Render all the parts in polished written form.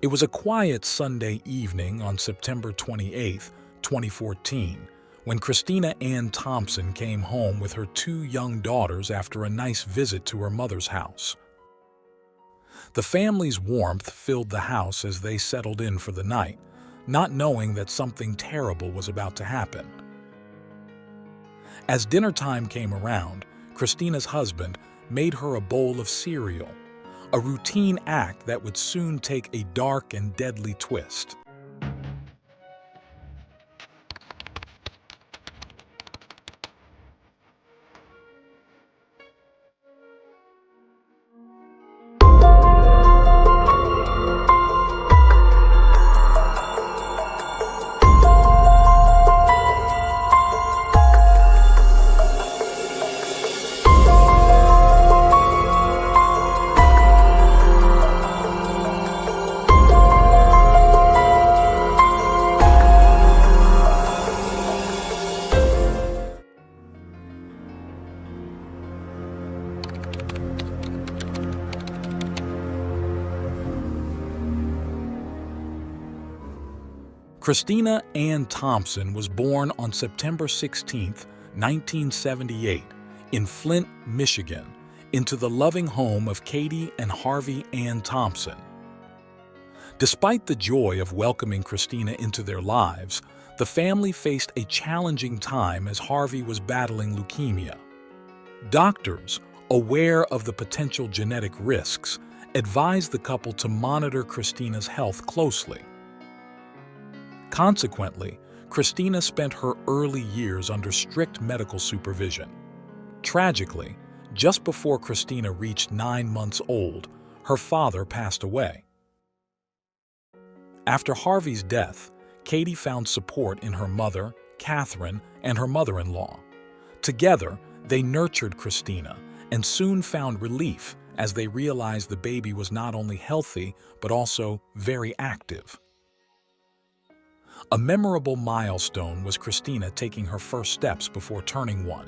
It was a quiet Sunday evening on September 28, 2014, when Christina Ann Thompson came home with her two young daughters after a nice visit to her mother's house. The family's warmth filled the house as they settled in for the night, not knowing that something terrible was about to happen. As dinner time came around, Christina's husband made her a bowl of cereal, a routine act that would soon take a dark and deadly twist. Christina Ann Thompson was born on September 16, 1978, in Flint, Michigan, into the loving home of Katie and Harvey Ann Thompson. Despite the joy of welcoming Christina into their lives, the family faced a challenging time as Harvey was battling leukemia. Doctors, aware of the potential genetic risks, advised the couple to monitor Christina's health closely. Consequently, Christina spent her early years under strict medical supervision. Tragically, just before Christina reached 9 months old, her father passed away. After Harvey's death, Katie found support in her mother, Catherine, and her mother-in-law. Together, they nurtured Christina and soon found relief as they realized the baby was not only healthy but also very active. A memorable milestone was Christina taking her first steps before turning 1.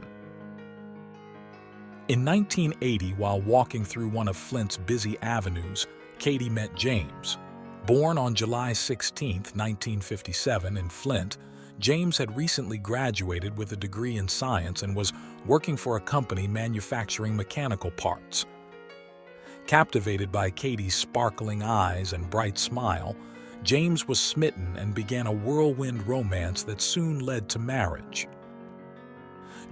In 1980, while walking through one of Flint's busy avenues, Katie met James. Born on July 16, 1957 in Flint, James had recently graduated with a degree in science and was working for a company manufacturing mechanical parts. Captivated by Katie's sparkling eyes and bright smile, James was smitten and began a whirlwind romance that soon led to marriage.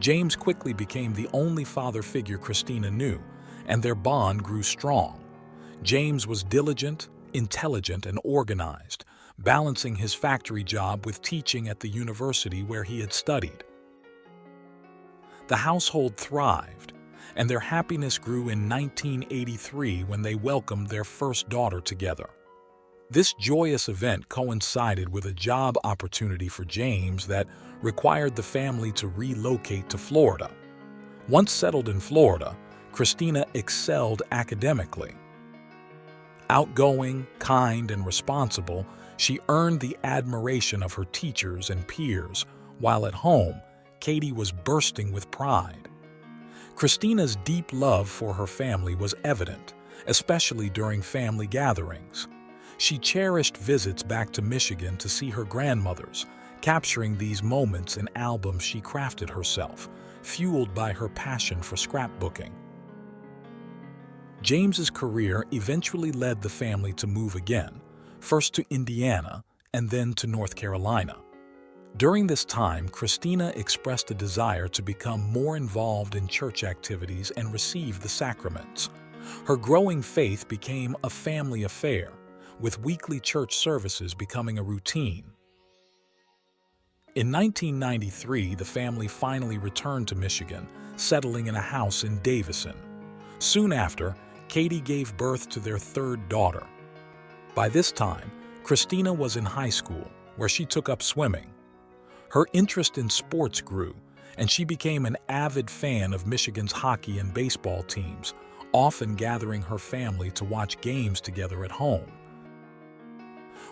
James quickly became the only father figure Christina knew, and their bond grew strong. James was diligent, intelligent, and organized, balancing his factory job with teaching at the university where he had studied. The household thrived, and their happiness grew in 1983 when they welcomed their first daughter together. This joyous event coincided with a job opportunity for James that required the family to relocate to Florida. Once settled in Florida, Christina excelled academically. Outgoing, kind, and responsible, she earned the admiration of her teachers and peers, while at home, Katie was bursting with pride. Christina's deep love for her family was evident, especially during family gatherings. She cherished visits back to Michigan to see her grandmothers, capturing these moments in albums she crafted herself, fueled by her passion for scrapbooking. James's career eventually led the family to move again, first to Indiana and then to North Carolina. During this time, Christina expressed a desire to become more involved in church activities and receive the sacraments. Her growing faith became a family affair, with weekly church services becoming a routine. In 1993, the family finally returned to Michigan, settling in a house in Davison. Soon after, Katie gave birth to their third daughter. By this time, Christina was in high school, where she took up swimming. Her interest in sports grew, and she became an avid fan of Michigan's hockey and baseball teams, often gathering her family to watch games together at home.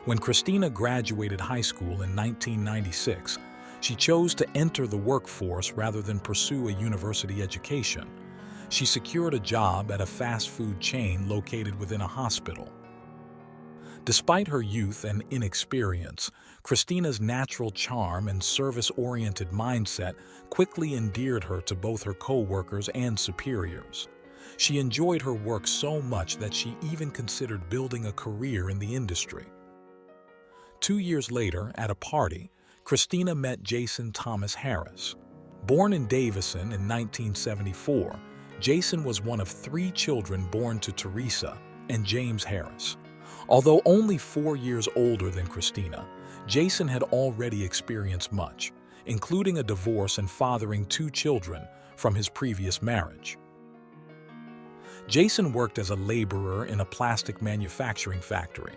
When Christina graduated high school in 1996, she chose to enter the workforce rather than pursue a university education. She secured a job at a fast food chain located within a hospital. Despite her youth and inexperience, Christina's natural charm and service-oriented mindset quickly endeared her to both her co-workers and superiors. She enjoyed her work so much that she even considered building a career in the industry. 2 years later, at a party, Christina met Jason Thomas Harris. Born in Davison in 1974, Jason was one of 3 children born to Teresa and James Harris. Although only 4 years older than Christina, Jason had already experienced much, including a divorce and fathering 2 children from his previous marriage. Jason worked as a laborer in a plastic manufacturing factory.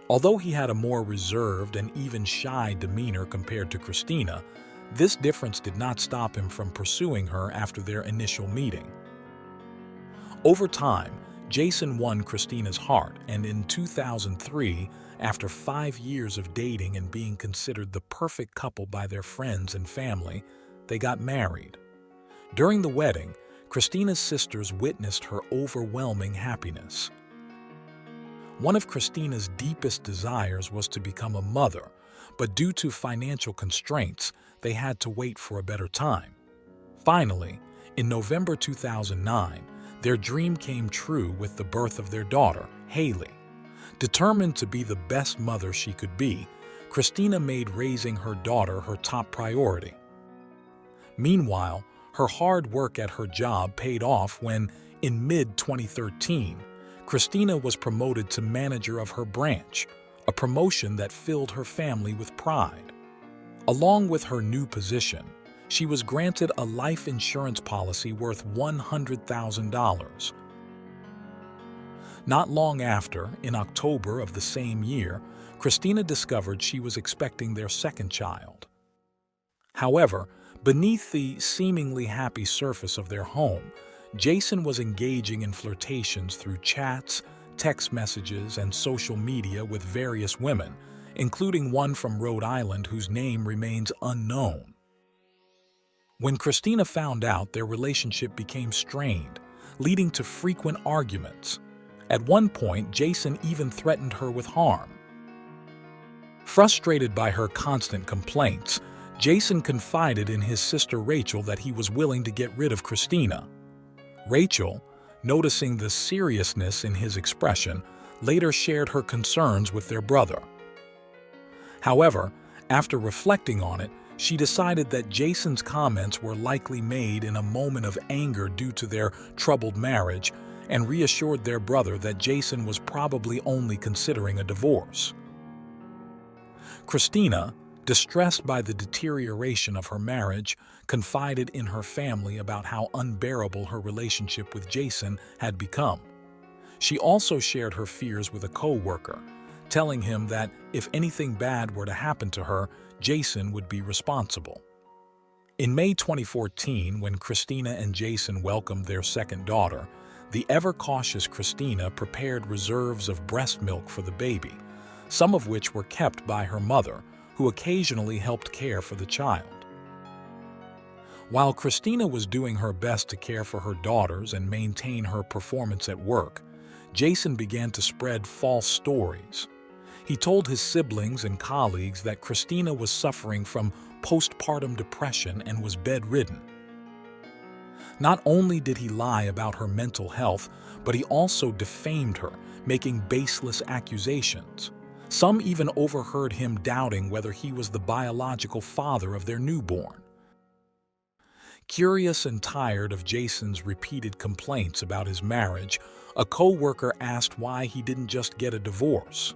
Although he had a more reserved and even shy demeanor compared to Christina, this difference did not stop him from pursuing her after their initial meeting. Over time, Jason won Christina's heart, and in 2003, after 5 years of dating and being considered the perfect couple by their friends and family, they got married. During the wedding, Christina's sisters witnessed her overwhelming happiness. One of Christina's deepest desires was to become a mother, but due to financial constraints, they had to wait for a better time. Finally, in November 2009, their dream came true with the birth of their daughter, Haley. Determined to be the best mother she could be, Christina made raising her daughter her top priority. Meanwhile, her hard work at her job paid off when, in mid-2013, Christina was promoted to manager of her branch, a promotion that filled her family with pride. Along with her new position, she was granted a life insurance policy worth $100,000. Not long after, in October of the same year, Christina discovered she was expecting their second child. However, beneath the seemingly happy surface of their home, Jason was engaging in flirtations through chats, text messages, and social media with various women, including one from Rhode Island whose name remains unknown. When Christina found out, their relationship became strained, leading to frequent arguments. At one point, Jason even threatened her with harm. Frustrated by her constant complaints, Jason confided in his sister Rachel that he was willing to get rid of Christina. Rachel, noticing the seriousness in his expression, later shared her concerns with their brother. However, after reflecting on it, she decided that Jason's comments were likely made in a moment of anger due to their troubled marriage, and reassured their brother that Jason was probably only considering a divorce. Christina, distressed by the deterioration of her marriage, confided in her family about how unbearable her relationship with Jason had become. She also shared her fears with a co-worker, telling him that if anything bad were to happen to her, Jason would be responsible. In May 2014, when Christina and Jason welcomed their second daughter, the ever-cautious Christina prepared reserves of breast milk for the baby, some of which were kept by her mother, who occasionally helped care for the child. While Christina was doing her best to care for her daughters and maintain her performance at work, Jason began to spread false stories. He told his siblings and colleagues that Christina was suffering from postpartum depression and was bedridden. Not only did he lie about her mental health, but he also defamed her, making baseless accusations. Some even overheard him doubting whether he was the biological father of their newborn. Curious and tired of Jason's repeated complaints about his marriage, a co-worker asked why he didn't just get a divorce.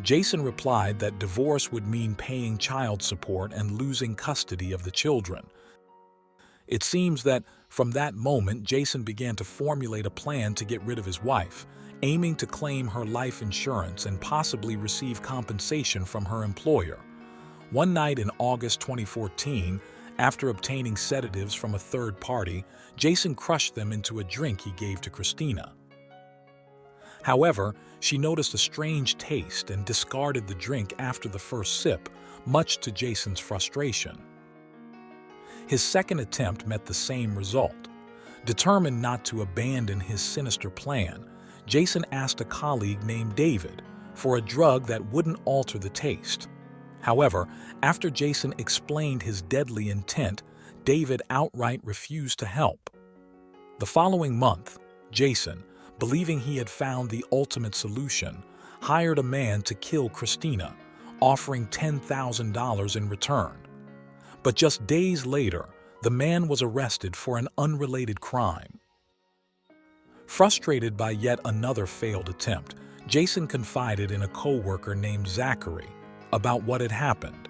Jason replied that divorce would mean paying child support and losing custody of the children. It seems that from that moment, Jason began to formulate a plan to get rid of his wife, aiming to claim her life insurance and possibly receive compensation from her employer. One night in August 2014, after obtaining sedatives from a third party, Jason crushed them into a drink he gave to Christina. However, she noticed a strange taste and discarded the drink after the first sip, much to Jason's frustration. His second attempt met the same result. Determined not to abandon his sinister plan, Jason asked a colleague named David, for a drug that wouldn't alter the taste. However, after Jason explained his deadly intent, David outright refused to help. The following month, Jason, believing he had found the ultimate solution, hired a man to kill Christina, offering $10,000 in return. But just days later, the man was arrested for an unrelated crime. Frustrated by yet another failed attempt, Jason confided in a co-worker named Zachary about what had happened.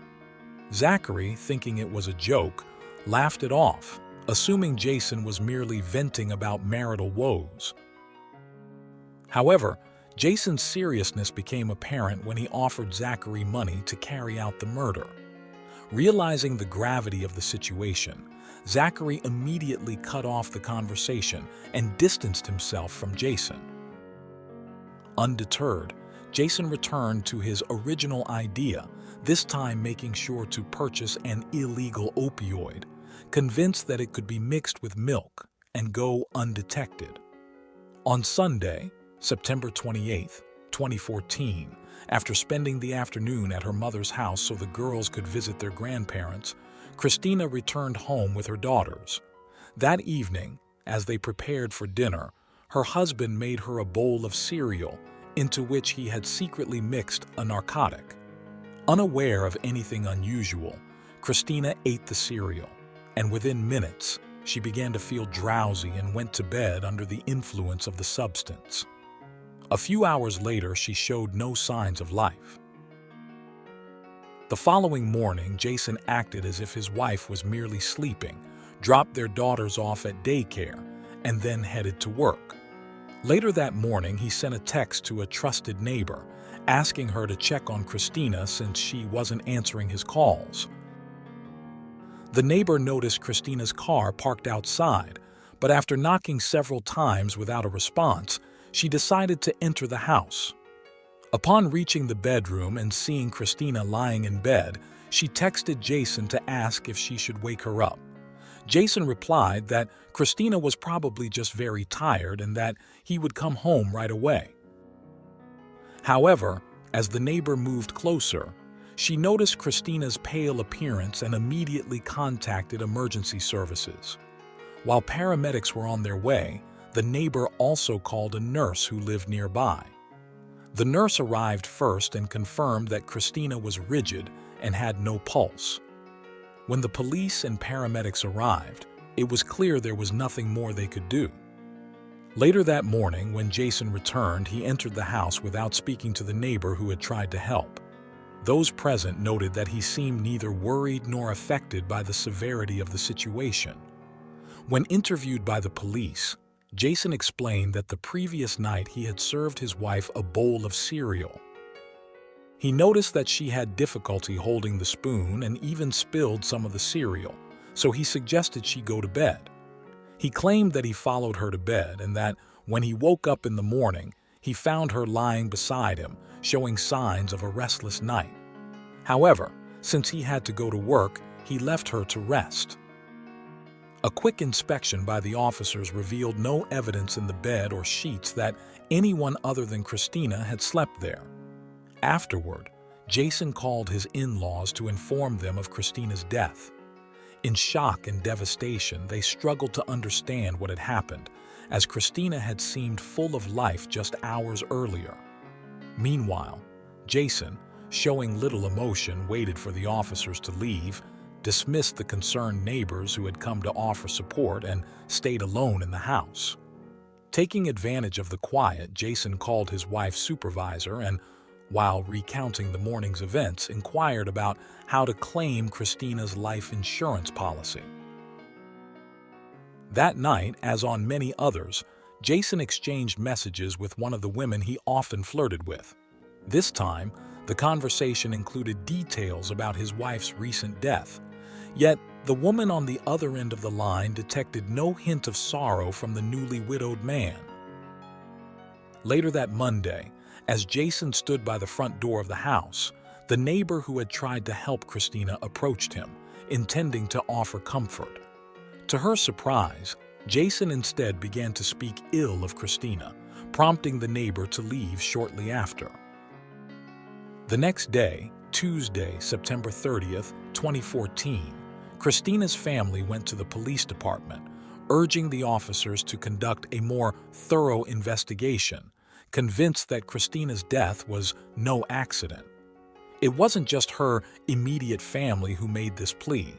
Zachary, thinking it was a joke, laughed it off, assuming Jason was merely venting about marital woes. However, Jason's seriousness became apparent when he offered Zachary money to carry out the murder. Realizing the gravity of the situation, Zachary immediately cut off the conversation and distanced himself from Jason. Undeterred, Jason returned to his original idea, this time making sure to purchase an illegal opioid, convinced that it could be mixed with milk and go undetected. On Sunday, September 28, 2014, after spending the afternoon at her mother's house so the girls could visit their grandparents, Christina returned home with her daughters. That evening, as they prepared for dinner, her husband made her a bowl of cereal into which he had secretly mixed a narcotic. Unaware of anything unusual, Christina ate the cereal, and within minutes, she began to feel drowsy and went to bed under the influence of the substance. A few hours later, she showed no signs of life. The following morning, Jason acted as if his wife was merely sleeping, dropped their daughters off at daycare, and then headed to work. Later that morning, he sent a text to a trusted neighbor, asking her to check on Christina since she wasn't answering his calls. The neighbor noticed Christina's car parked outside, but after knocking several times without a response, she decided to enter the house. Upon reaching the bedroom and seeing Christina lying in bed, she texted Jason to ask if she should wake her up. Jason replied that Christina was probably just very tired and that he would come home right away. However, as the neighbor moved closer, she noticed Christina's pale appearance and immediately contacted emergency services. While paramedics were on their way, the neighbor also called a nurse who lived nearby. The nurse arrived first and confirmed that Christina was rigid and had no pulse. When the police and paramedics arrived, it was clear there was nothing more they could do. Later that morning, when Jason returned, he entered the house without speaking to the neighbor who had tried to help. Those present noted that he seemed neither worried nor affected by the severity of the situation. When interviewed by the police, Jason explained that the previous night he had served his wife a bowl of cereal. He noticed that she had difficulty holding the spoon and even spilled some of the cereal, so he suggested she go to bed. He claimed that he followed her to bed and that when he woke up in the morning, he found her lying beside him, showing signs of a restless night. However, since he had to go to work, he left her to rest. A quick inspection by the officers revealed no evidence in the bed or sheets that anyone other than Christina had slept there. Afterward, Jason called his in-laws to inform them of Christina's death. In shock and devastation, they struggled to understand what had happened, as Christina had seemed full of life just hours earlier. Meanwhile, Jason, showing little emotion, waited for the officers to leave, dismissed the concerned neighbors who had come to offer support, and stayed alone in the house. Taking advantage of the quiet, Jason called his wife's supervisor and, while recounting the morning's events, inquired about how to claim Christina's life insurance policy. That night, as on many others, Jason exchanged messages with one of the women he often flirted with. This time, the conversation included details about his wife's recent death. Yet, the woman on the other end of the line detected no hint of sorrow from the newly widowed man. Later that Monday, as Jason stood by the front door of the house, the neighbor who had tried to help Christina approached him, intending to offer comfort. To her surprise, Jason instead began to speak ill of Christina, prompting the neighbor to leave shortly after. The next day, Tuesday, September 30th, 2014, Christina's family went to the police department, urging the officers to conduct a more thorough investigation, convinced that Christina's death was no accident. It wasn't just her immediate family who made this plea.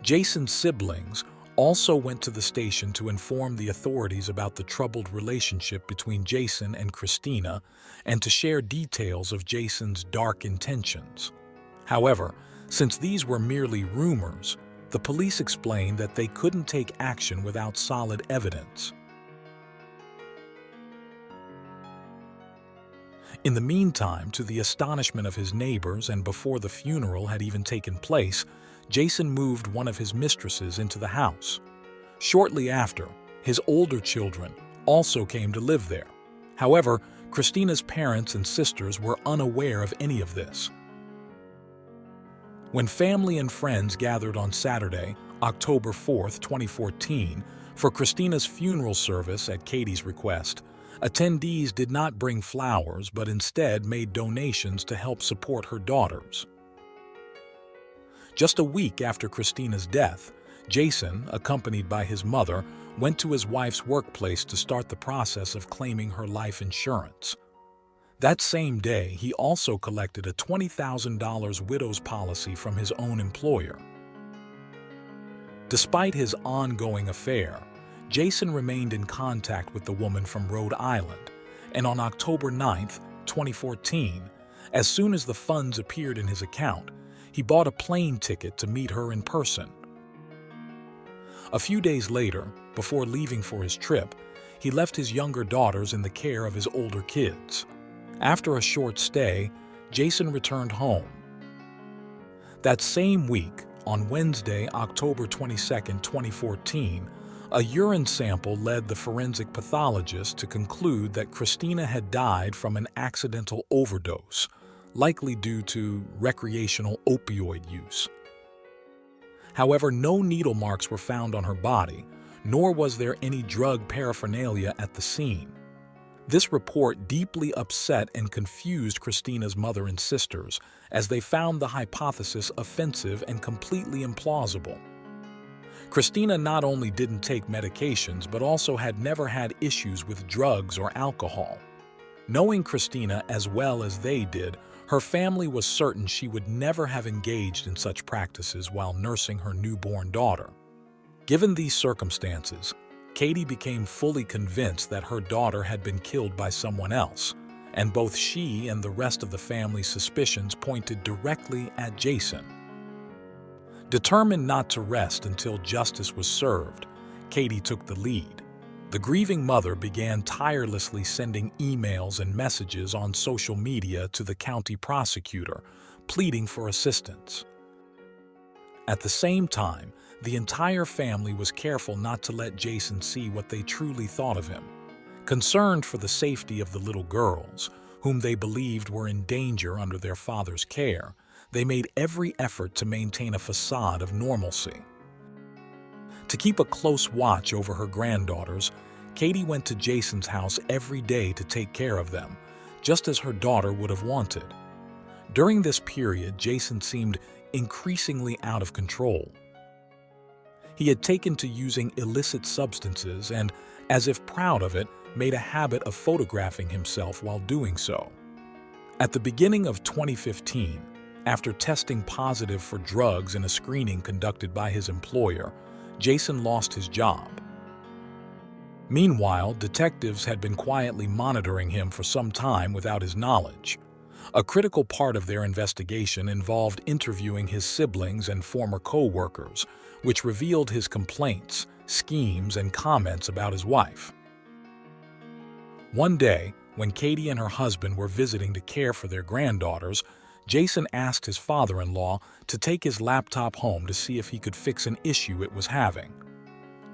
Jason's siblings also went to the station to inform the authorities about the troubled relationship between Jason and Christina and to share details of Jason's dark intentions. However, since these were merely rumors, the police explained that they couldn't take action without solid evidence. In the meantime, to the astonishment of his neighbors and before the funeral had even taken place, Jason moved one of his mistresses into the house. Shortly after, his older children also came to live there. However, Christina's parents and sisters were unaware of any of this. When family and friends gathered on Saturday, October 4th, 2014, for Christina's funeral service at Katie's request, attendees did not bring flowers but instead made donations to help support her daughters. Just a week after Christina's death, Jason, accompanied by his mother, went to his wife's workplace to start the process of claiming her life insurance. That same day, he also collected a $20,000 widow's policy from his own employer. Despite his ongoing affair, Jason remained in contact with the woman from Rhode Island, and on October 9, 2014, as soon as the funds appeared in his account, he bought a plane ticket to meet her in person. A few days later, before leaving for his trip, he left his younger daughters in the care of his older kids. After a short stay, Jason returned home. That same week, on Wednesday, October 22, 2014, a urine sample led the forensic pathologist to conclude that Christina had died from an accidental overdose, likely due to recreational opioid use. However, no needle marks were found on her body, nor was there any drug paraphernalia at the scene. This report deeply upset and confused Christina's mother and sisters, as they found the hypothesis offensive and completely implausible. Christina not only didn't take medications, but also had never had issues with drugs or alcohol. Knowing Christina as well as they did, her family was certain she would never have engaged in such practices while nursing her newborn daughter. Given these circumstances, Katie became fully convinced that her daughter had been killed by someone else, and both she and the rest of the family's suspicions pointed directly at Jason. Determined not to rest until justice was served, Katie took the lead. The grieving mother began tirelessly sending emails and messages on social media to the county prosecutor, pleading for assistance. At the same time, the entire family was careful not to let Jason see what they truly thought of him. Concerned for the safety of the little girls, whom they believed were in danger under their father's care, they made every effort to maintain a facade of normalcy. To keep a close watch over her granddaughters, Katie went to Jason's house every day to take care of them, just as her daughter would have wanted. During this period, Jason seemed increasingly out of control. He had taken to using illicit substances and, as if proud of it, made a habit of photographing himself while doing so. At the beginning of 2015, after testing positive for drugs in a screening conducted by his employer, Jason lost his job. Meanwhile, detectives had been quietly monitoring him for some time without his knowledge. A critical part of their investigation involved interviewing his siblings and former co-workers, which revealed his complaints, schemes, and comments about his wife. One day, when Katie and her husband were visiting to care for their granddaughters, Jason asked his father-in-law to take his laptop home to see if he could fix an issue it was having.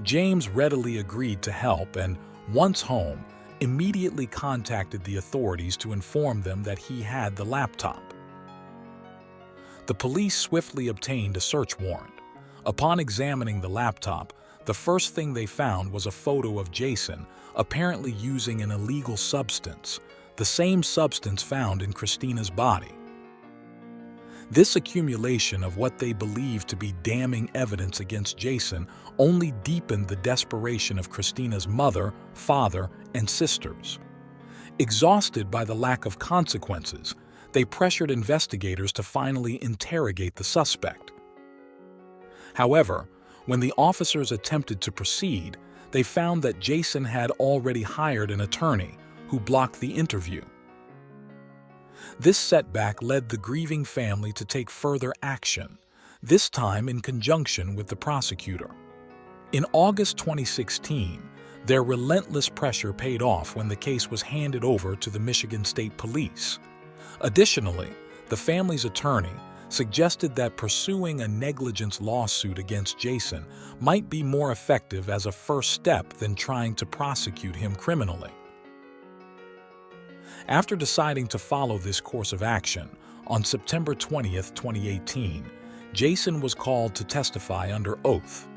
James readily agreed to help and, once home, immediately contacted the authorities to inform them that he had the laptop. The police swiftly obtained a search warrant. Upon examining the laptop, the first thing they found was a photo of Jason apparently using an illegal substance, the same substance found in Christina's body. This accumulation of what they believed to be damning evidence against Jason only deepened the desperation of Christina's mother, father, and sisters. Exhausted by the lack of consequences, they pressured investigators to finally interrogate the suspect. However, when the officers attempted to proceed, they found that Jason had already hired an attorney who blocked the interview. This setback led the grieving family to take further action, this time in conjunction with the prosecutor. In August 2016, their relentless pressure paid off when the case was handed over to the Michigan State Police. Additionally, the family's attorney suggested that pursuing a negligence lawsuit against Jason might be more effective as a first step than trying to prosecute him criminally. After deciding to follow this course of action, on September 20, 2018, Jason was called to testify under oath.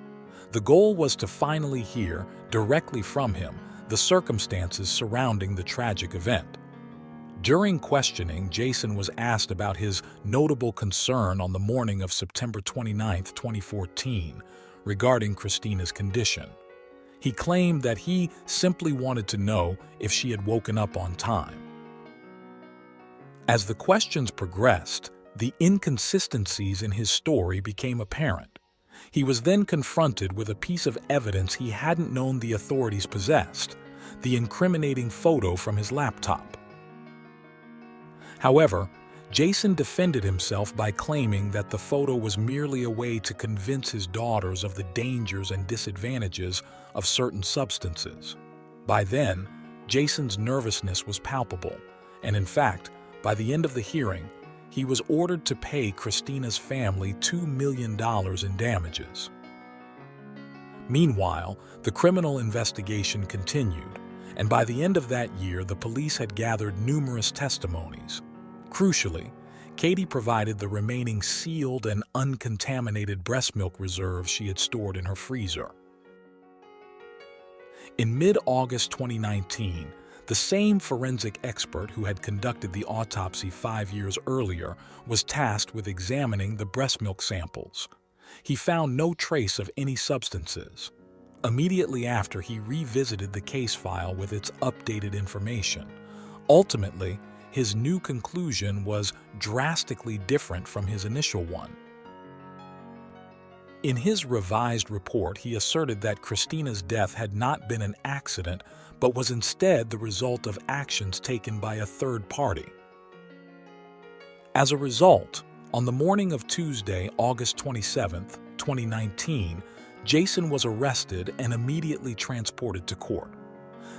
The goal was to finally hear directly from him the circumstances surrounding the tragic event. During questioning, Jason was asked about his notable concern on the morning of September 29, 2014, regarding Christina's condition. He claimed that he simply wanted to know if she had woken up on time. As the questions progressed, the inconsistencies in his story became apparent. He was then confronted with a piece of evidence he hadn't known the authorities possessed, the incriminating photo from his laptop. However, Jason defended himself by claiming that the photo was merely a way to convince his daughters of the dangers and disadvantages of certain substances. By then, Jason's nervousness was palpable, and in fact, by the end of the hearing, he was ordered to pay Christina's family $2 million in damages. Meanwhile, the criminal investigation continued, and by the end of that year, the police had gathered numerous testimonies. Crucially, Katie provided the remaining sealed and uncontaminated breast milk reserves she had stored in her freezer. In mid-August 2019, the same forensic expert who had conducted the autopsy 5 years earlier was tasked with examining the breast milk samples. He found no trace of any substances. Immediately after, he revisited the case file with its updated information. Ultimately, his new conclusion was drastically different from his initial one. In his revised report, he asserted that Christina's death had not been an accident, but was instead the result of actions taken by a third party. As a result, on the morning of Tuesday, August 27, 2019, Jason was arrested and immediately transported to court.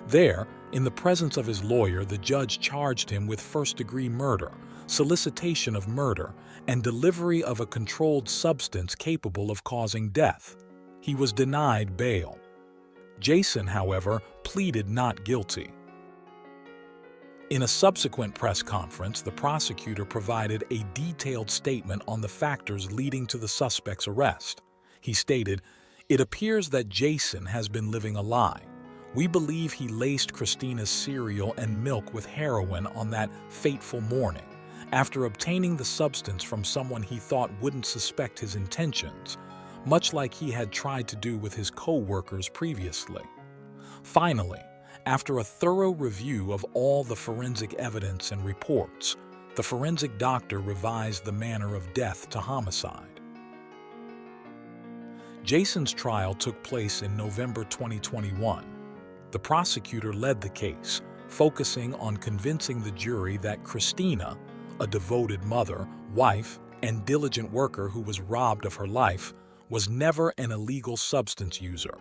There, in the presence of his lawyer, the judge charged him with first-degree murder, solicitation of murder, and delivery of a controlled substance capable of causing death. He was denied bail. Jason, however, pleaded not guilty. In a subsequent press conference, the prosecutor provided a detailed statement on the factors leading to the suspect's arrest. He stated, "It appears that Jason has been living a lie. We believe he laced Christina's cereal and milk with heroin on that fateful morning, after obtaining the substance from someone he thought wouldn't suspect his intentions, much like he had tried to do with his co-workers previously. Finally, after a thorough review of all the forensic evidence and reports, the forensic doctor revised the manner of death to homicide." Jason's trial took place in November 2021. The prosecutor led the case, focusing on convincing the jury that Christina, a devoted mother, wife, and diligent worker who was robbed of her life, was never an illegal substance user.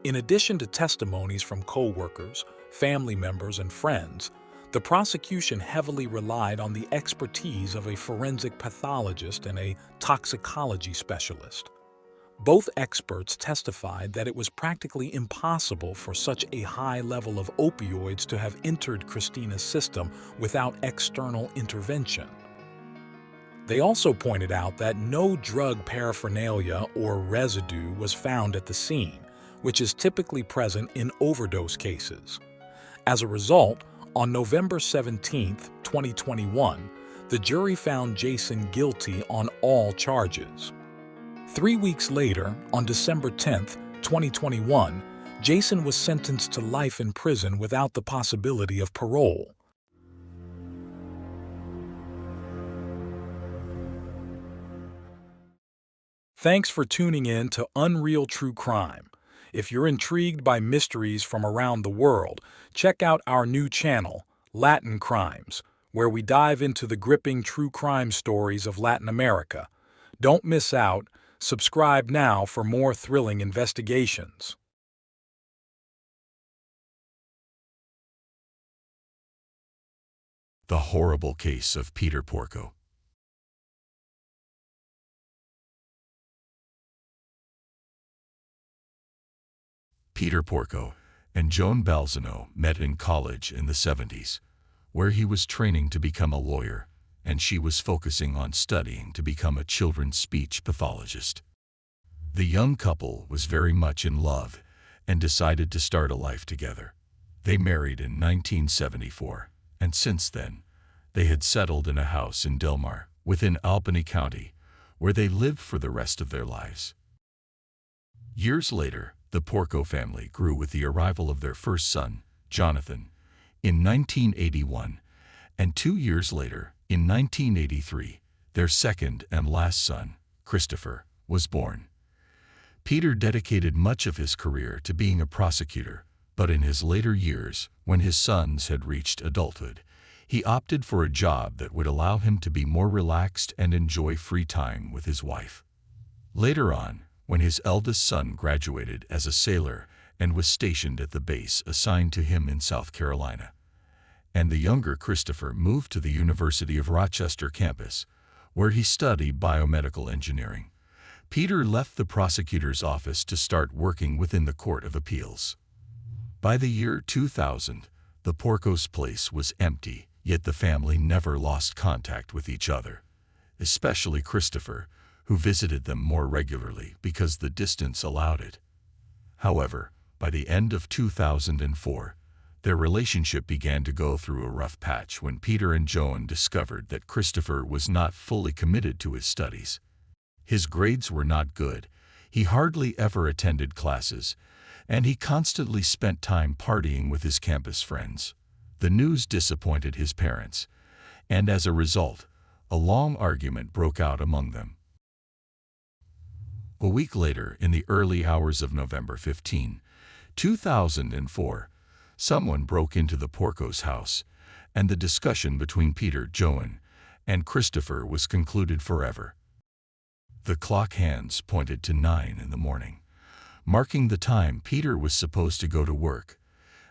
In addition to testimonies from co-workers, family members, and friends, the prosecution heavily relied on the expertise of a forensic pathologist and a toxicology specialist. Both experts testified that it was practically impossible for such a high level of opioids to have entered Christina's system without external intervention. They also pointed out that no drug paraphernalia or residue was found at the scene, which is typically present in overdose cases. As a result, on November 17, 2021, The jury found Jason guilty on all charges. 3 weeks later, on December 10, 2021, Jason was sentenced to life in prison without the possibility of parole. Thanks for tuning in to Unreal True Crime. If you're intrigued by mysteries from around the world, check out our new channel, Latin Crimes, where we dive into the gripping true crime stories of Latin America. Don't miss out. Subscribe now for more thrilling investigations. The horrible case of Peter Porco. Peter Porco and Joan Balzano met in college in the 70s, where he was training to become a lawyer, and she was focusing on studying to become a children's speech pathologist. The young couple was very much in love and decided to start a life together. They married in 1974, and since then, they had settled in a house in Del Mar, within Albany County, where they lived for the rest of their lives. Years later, the Porco family grew with the arrival of their first son, Jonathan, in 1981, and 2 years later, in 1983, their second and last son, Christopher, was born. Peter dedicated much of his career to being a prosecutor, but in his later years, when his sons had reached adulthood, he opted for a job that would allow him to be more relaxed and enjoy free time with his wife. Later on, when his eldest son graduated as a sailor and was stationed at the base assigned to him in South Carolina, and the younger Christopher moved to the University of Rochester campus, where he studied biomedical engineering, Peter left the prosecutor's office to start working within the Court of Appeals. By the year 2000, the Porco's place was empty, yet the family never lost contact with each other, especially Christopher, who visited them more regularly because the distance allowed it. However, by the end of 2004, their relationship began to go through a rough patch when Peter and Joan discovered that Christopher was not fully committed to his studies. His grades were not good, he hardly ever attended classes, and he constantly spent time partying with his campus friends. The news disappointed his parents, and as a result, a long argument broke out among them. A week later, in the early hours of November 15, 2004, someone broke into the Porco's house, and the discussion between Peter, Joan, and Christopher was concluded forever. The clock hands pointed to 9 in the morning, marking the time Peter was supposed to go to work.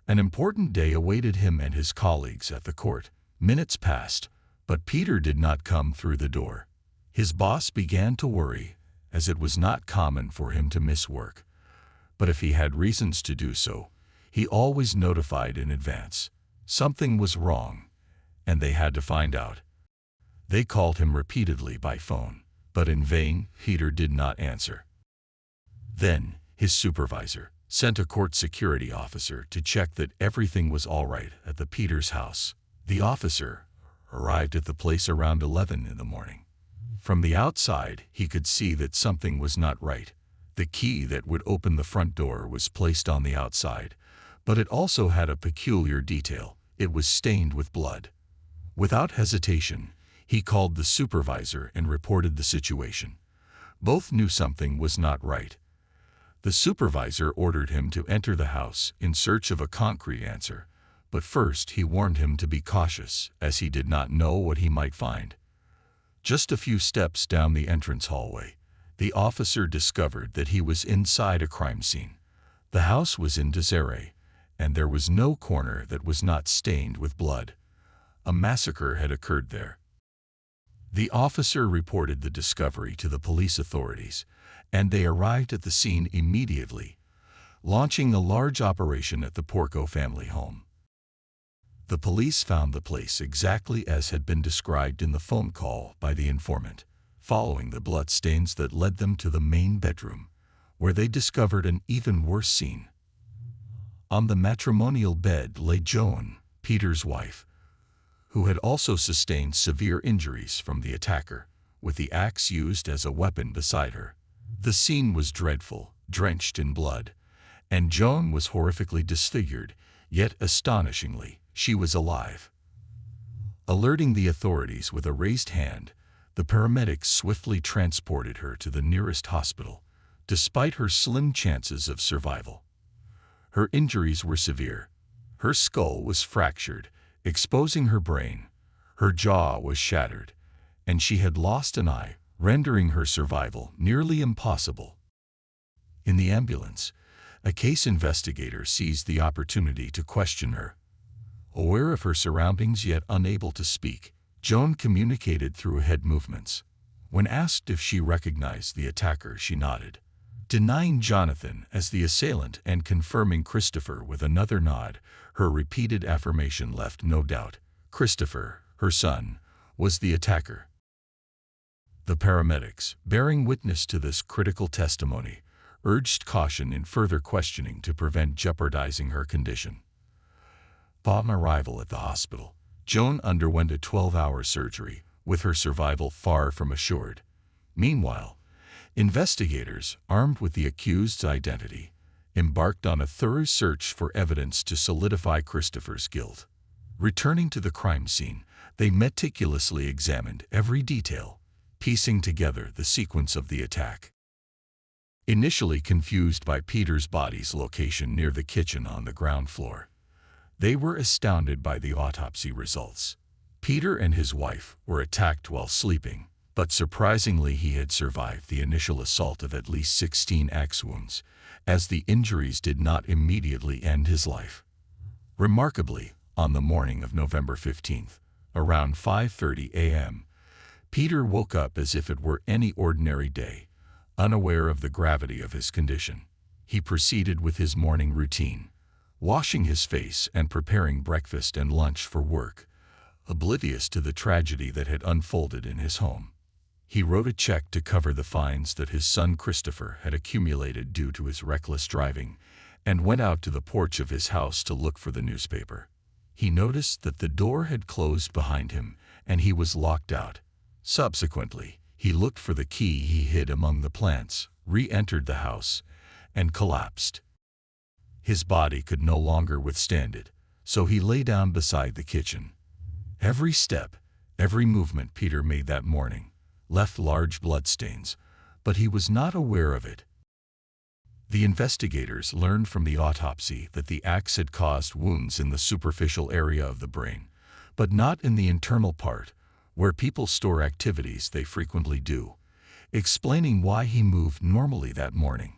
An important day awaited him and his colleagues at the court. Minutes passed, but Peter did not come through the door. His boss began to worry, as it was not common for him to miss work. But if he had reasons to do so, he always notified in advance. Something was wrong, and they had to find out. They called him repeatedly by phone, but in vain. Peter did not answer. Then, his supervisor sent a court security officer to check that everything was all right at the Peter's house. The officer arrived at the place around 11 in the morning. From the outside, he could see that something was not right. The key that would open the front door was placed on the outside, but it also had a peculiar detail. It was stained with blood. Without hesitation, he called the supervisor and reported the situation. Both knew something was not right. The supervisor ordered him to enter the house in search of a concrete answer, but first he warned him to be cautious, as he did not know what he might find. Just a few steps down the entrance hallway, the officer discovered that he was inside a crime scene. The house was in disarray, and there was no corner that was not stained with blood. A massacre had occurred there. The officer reported the discovery to the police authorities, and they arrived at the scene immediately, launching a large operation at the Porco family home. The police found the place exactly as had been described in the phone call by the informant, following the bloodstains that led them to the main bedroom, where they discovered an even worse scene. On the matrimonial bed lay Joan, Peter's wife, who had also sustained severe injuries from the attacker, with the axe used as a weapon beside her. The scene was dreadful, drenched in blood, and Joan was horrifically disfigured, yet astonishingly, she was alive. Alerting the authorities with a raised hand, the paramedics swiftly transported her to the nearest hospital, despite her slim chances of survival. Her injuries were severe. Her skull was fractured, exposing her brain. Her jaw was shattered, and she had lost an eye, rendering her survival nearly impossible. In the ambulance, a case investigator seized the opportunity to question her. Aware of her surroundings yet unable to speak, Joan communicated through head movements. When asked if she recognized the attacker, she nodded, denying Jonathan as the assailant and confirming Christopher with another nod. Her repeated affirmation left no doubt. Christopher, her son, was the attacker. The paramedics, bearing witness to this critical testimony, urged caution in further questioning to prevent jeopardizing her condition. Upon arrival at the hospital, Joan underwent a 12-hour surgery, with her survival far from assured. Meanwhile, investigators, armed with the accused's identity, embarked on a thorough search for evidence to solidify Christopher's guilt. Returning to the crime scene, they meticulously examined every detail, piecing together the sequence of the attack. Initially confused by Peter's body's location near the kitchen on the ground floor, they were astounded by the autopsy results. Peter and his wife were attacked while sleeping, but surprisingly he had survived the initial assault of at least 16 axe wounds, as the injuries did not immediately end his life. Remarkably, on the morning of November 15th, around 5:30 a.m., Peter woke up as if it were any ordinary day, unaware of the gravity of his condition. He proceeded with his morning routine, washing his face and preparing breakfast and lunch for work, oblivious to the tragedy that had unfolded in his home. He wrote a check to cover the fines that his son Christopher had accumulated due to his reckless driving, and went out to the porch of his house to look for the newspaper. He noticed that the door had closed behind him, and he was locked out. Subsequently, he looked for the key he hid among the plants, re-entered the house, and collapsed. His body could no longer withstand it, so he lay down beside the kitchen. Every step, every movement Peter made that morning left large bloodstains, but he was not aware of it. The investigators learned from the autopsy that the axe had caused wounds in the superficial area of the brain, but not in the internal part, where people store activities they frequently do, explaining why he moved normally that morning.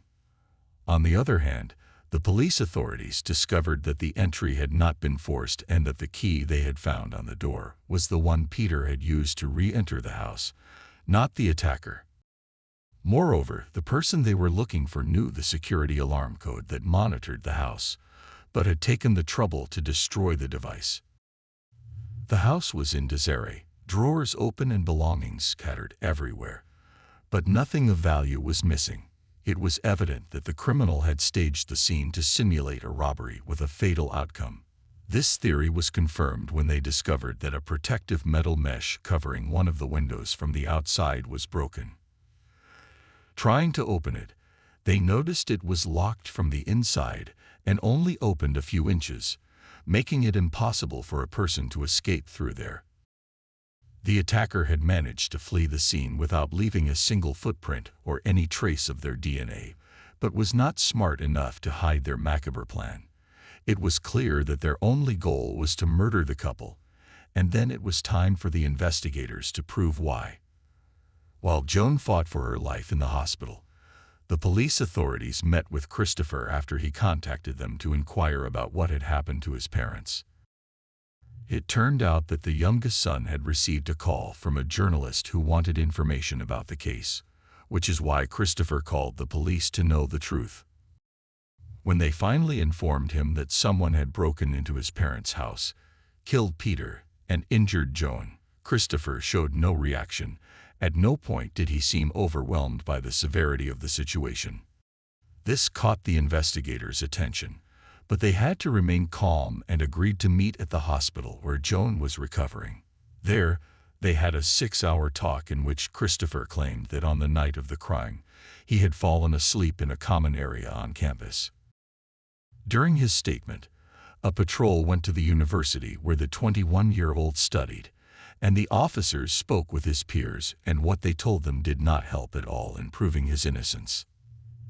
On the other hand, the police authorities discovered that the entry had not been forced and that the key they had found on the door was the one Peter had used to re-enter the house, not the attacker. Moreover, the person they were looking for knew the security alarm code that monitored the house, but had taken the trouble to destroy the device. The house was in disarray, drawers open and belongings scattered everywhere, but nothing of value was missing. It was evident that the criminal had staged the scene to simulate a robbery with a fatal outcome. This theory was confirmed when they discovered that a protective metal mesh covering one of the windows from the outside was broken. Trying to open it, they noticed it was locked from the inside and only opened a few inches, making it impossible for a person to escape through there. The attacker had managed to flee the scene without leaving a single footprint or any trace of their DNA, but was not smart enough to hide their macabre plan. It was clear that their only goal was to murder the couple, and then it was time for the investigators to prove why. While Joan fought for her life in the hospital, the police authorities met with Christopher after he contacted them to inquire about what had happened to his parents. It turned out that the youngest son had received a call from a journalist who wanted information about the case, which is why Christopher called the police to know the truth. When they finally informed him that someone had broken into his parents' house, killed Peter, and injured Joan, Christopher showed no reaction. At no point did he seem overwhelmed by the severity of the situation. This caught the investigators' attention, but they had to remain calm and agreed to meet at the hospital where Joan was recovering. There, they had a 6-hour talk in which Christopher claimed that on the night of the crime, he had fallen asleep in a common area on campus. During his statement, a patrol went to the university where the 21-year-old studied, and the officers spoke with his peers, and what they told them did not help at all in proving his innocence.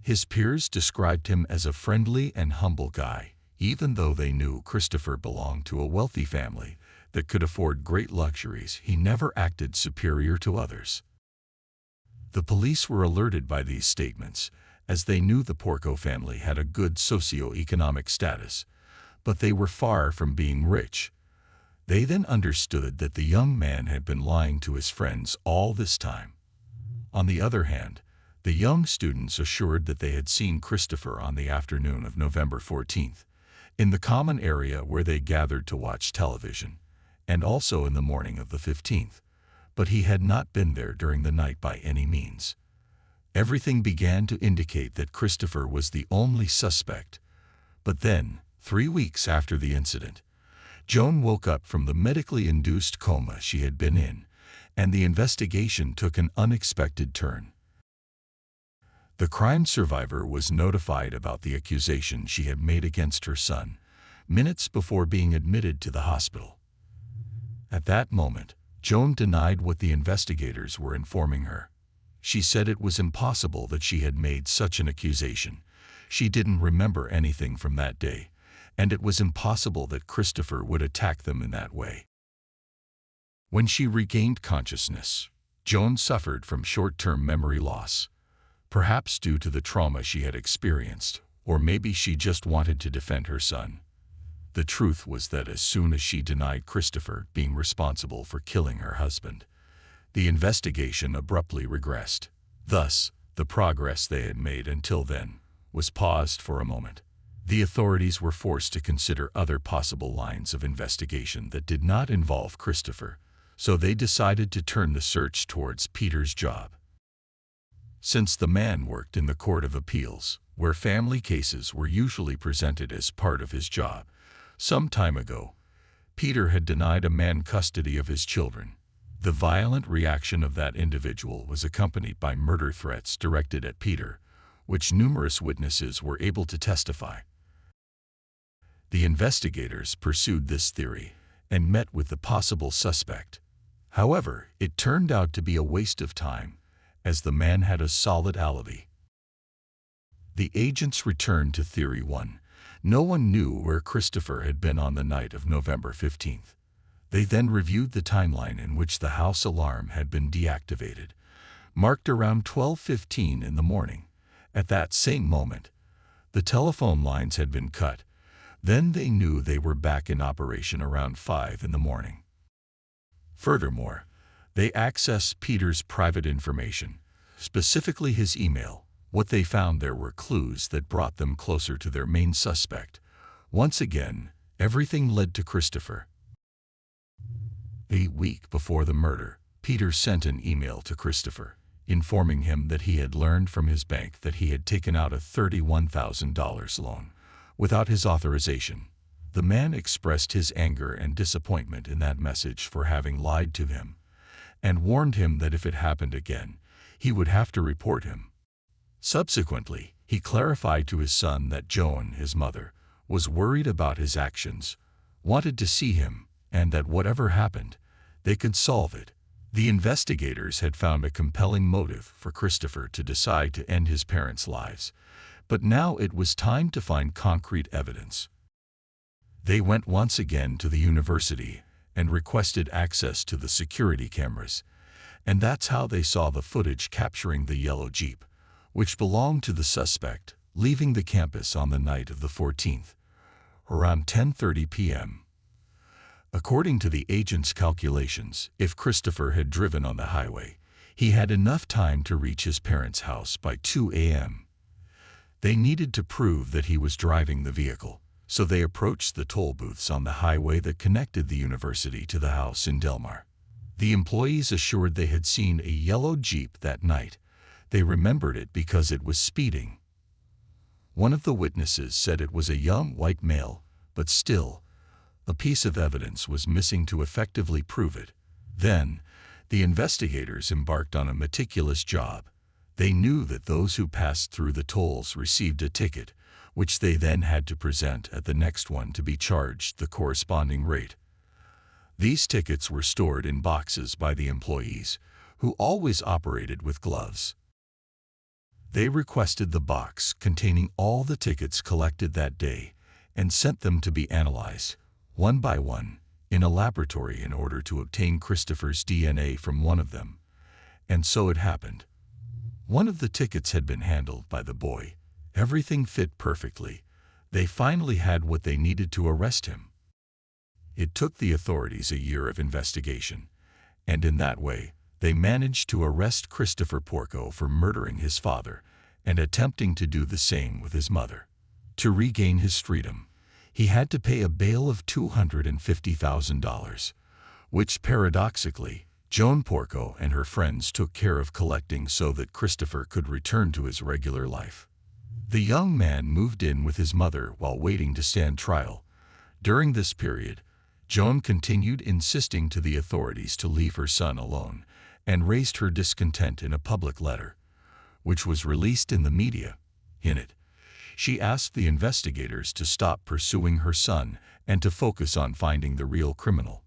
His peers described him as a friendly and humble guy, even though they knew Christopher belonged to a wealthy family that could afford great luxuries. He never acted superior to others. The police were alerted by these statements, as they knew the Porco family had a good socio-economic status, but they were far from being rich. They then understood that the young man had been lying to his friends all this time. On the other hand, the young students assured that they had seen Christopher on the afternoon of November 14th, in the common area where they gathered to watch television, and also in the morning of the 15th, but he had not been there during the night by any means. Everything began to indicate that Christopher was the only suspect, but then, 3 weeks after the incident, Joan woke up from the medically induced coma she had been in, and the investigation took an unexpected turn. The crime survivor was notified about the accusation she had made against her son, minutes before being admitted to the hospital. At that moment, Joan denied what the investigators were informing her. She said it was impossible that she had made such an accusation. She didn't remember anything from that day, and it was impossible that Christopher would attack them in that way. When she regained consciousness, Joan suffered from short-term memory loss, perhaps due to the trauma she had experienced, or maybe she just wanted to defend her son. The truth was that as soon as she denied Christopher being responsible for killing her husband, the investigation abruptly regressed. Thus, the progress they had made until then was paused for a moment. The authorities were forced to consider other possible lines of investigation that did not involve Christopher, so they decided to turn the search towards Peter's job. Since the man worked in the Court of Appeals, where family cases were usually presented as part of his job, some time ago, Peter had denied a man custody of his children. The violent reaction of that individual was accompanied by murder threats directed at Peter, which numerous witnesses were able to testify. The investigators pursued this theory and met with the possible suspect. However, it turned out to be a waste of time, as the man had a solid alibi. The agents returned to Theory 1. No one knew where Christopher had been on the night of November 15th. They then reviewed the timeline in which the house alarm had been deactivated, marked around 12:15 in the morning. At that same moment, the telephone lines had been cut. Then they knew they were back in operation around 5 in the morning. Furthermore, they accessed Peter's private information, specifically his email. What they found there were clues that brought them closer to their main suspect. Once again, everything led to Christopher. A week before the murder, Peter sent an email to Christopher, informing him that he had learned from his bank that he had taken out a $31,000 loan without his authorization. The man expressed his anger and disappointment in that message for having lied to him, and warned him that if it happened again, he would have to report him. Subsequently, he clarified to his son that Joan, his mother, was worried about his actions, wanted to see him, and that whatever happened, they could solve it. The investigators had found a compelling motive for Christopher to decide to end his parents' lives, but now it was time to find concrete evidence. They went once again to the university and requested access to the security cameras, and that's how they saw the footage capturing the yellow Jeep, which belonged to the suspect, leaving the campus on the night of the 14th, around 10:30 p.m. According to the agent's calculations, if Christopher had driven on the highway, he had enough time to reach his parents' house by 2 a.m. They needed to prove that he was driving the vehicle, so they approached the toll booths on the highway that connected the university to the house in Delmar. The employees assured they had seen a yellow Jeep that night. They remembered it because it was speeding. One of the witnesses said it was a young white male, but still, a piece of evidence was missing to effectively prove it. Then, the investigators embarked on a meticulous job. They knew that those who passed through the tolls received a ticket, which they then had to present at the next one to be charged the corresponding rate. These tickets were stored in boxes by the employees, who always operated with gloves. They requested the box containing all the tickets collected that day and sent them to be analyzed, one by one, in a laboratory in order to obtain Christopher's DNA from one of them. And so it happened. One of the tickets had been handled by the boy. Everything fit perfectly. They finally had what they needed to arrest him. It took the authorities a year of investigation, and in that way, they managed to arrest Christopher Porco for murdering his father and attempting to do the same with his mother. To regain his freedom, he had to pay a bail of $250,000, which paradoxically, Joan Porco and her friends took care of collecting so that Christopher could return to his regular life. The young man moved in with his mother while waiting to stand trial. During this period, Joan continued insisting to the authorities to leave her son alone and raised her discontent in a public letter, which was released in the media. In it, she asked the investigators to stop pursuing her son and to focus on finding the real criminal.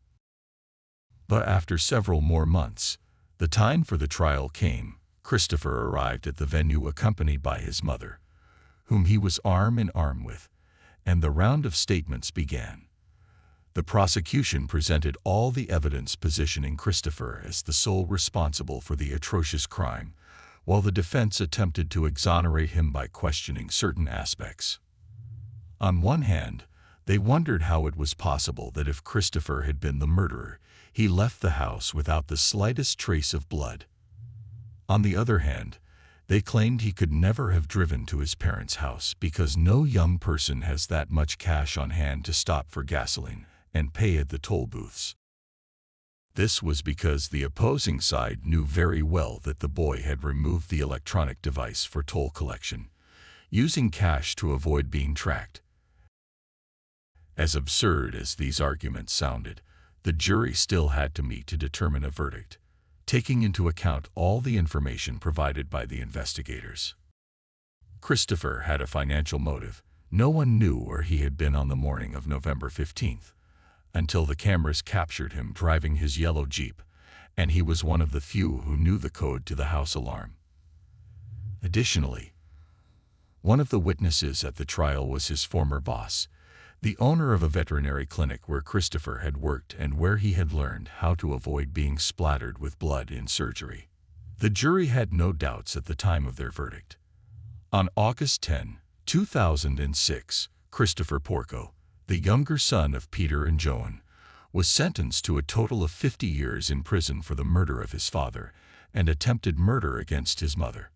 But after several more months, the time for the trial came. Christopher arrived at the venue accompanied by his mother, whom he was arm in arm with, and the round of statements began. The prosecution presented all the evidence positioning Christopher as the sole responsible for the atrocious crime, while the defense attempted to exonerate him by questioning certain aspects. On one hand, they wondered how it was possible that if Christopher had been the murderer, he left the house without the slightest trace of blood. On the other hand, they claimed he could never have driven to his parents' house because no young person has that much cash on hand to stop for gasoline and pay at the toll booths. This was because the opposing side knew very well that the boy had removed the electronic device for toll collection, using cash to avoid being tracked. As absurd as these arguments sounded, the jury still had to meet to determine a verdict, taking into account all the information provided by the investigators. Christopher had a financial motive. No one knew where he had been on the morning of November 15th, until the cameras captured him driving his yellow Jeep, and he was one of the few who knew the code to the house alarm. Additionally, one of the witnesses at the trial was his former boss, the owner of a veterinary clinic where Christopher had worked and where he had learned how to avoid being splattered with blood in surgery. The jury had no doubts at the time of their verdict. On August 10, 2006, Christopher Porco, the younger son of Peter and Joan, was sentenced to a total of 50 years in prison for the murder of his father and attempted murder against his mother.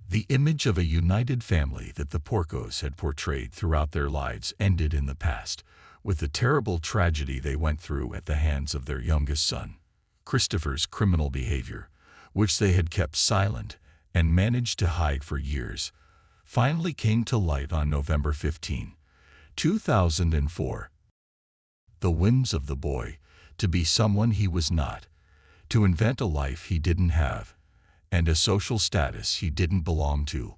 The image of a united family that the Porcos had portrayed throughout their lives ended in the past, with the terrible tragedy they went through at the hands of their youngest son. Christopher's criminal behavior, which they had kept silent and managed to hide for years, finally came to light on November 15, 2004. The whims of the boy, to be someone he was not, to invent a life he didn't have, and a social status he didn't belong to,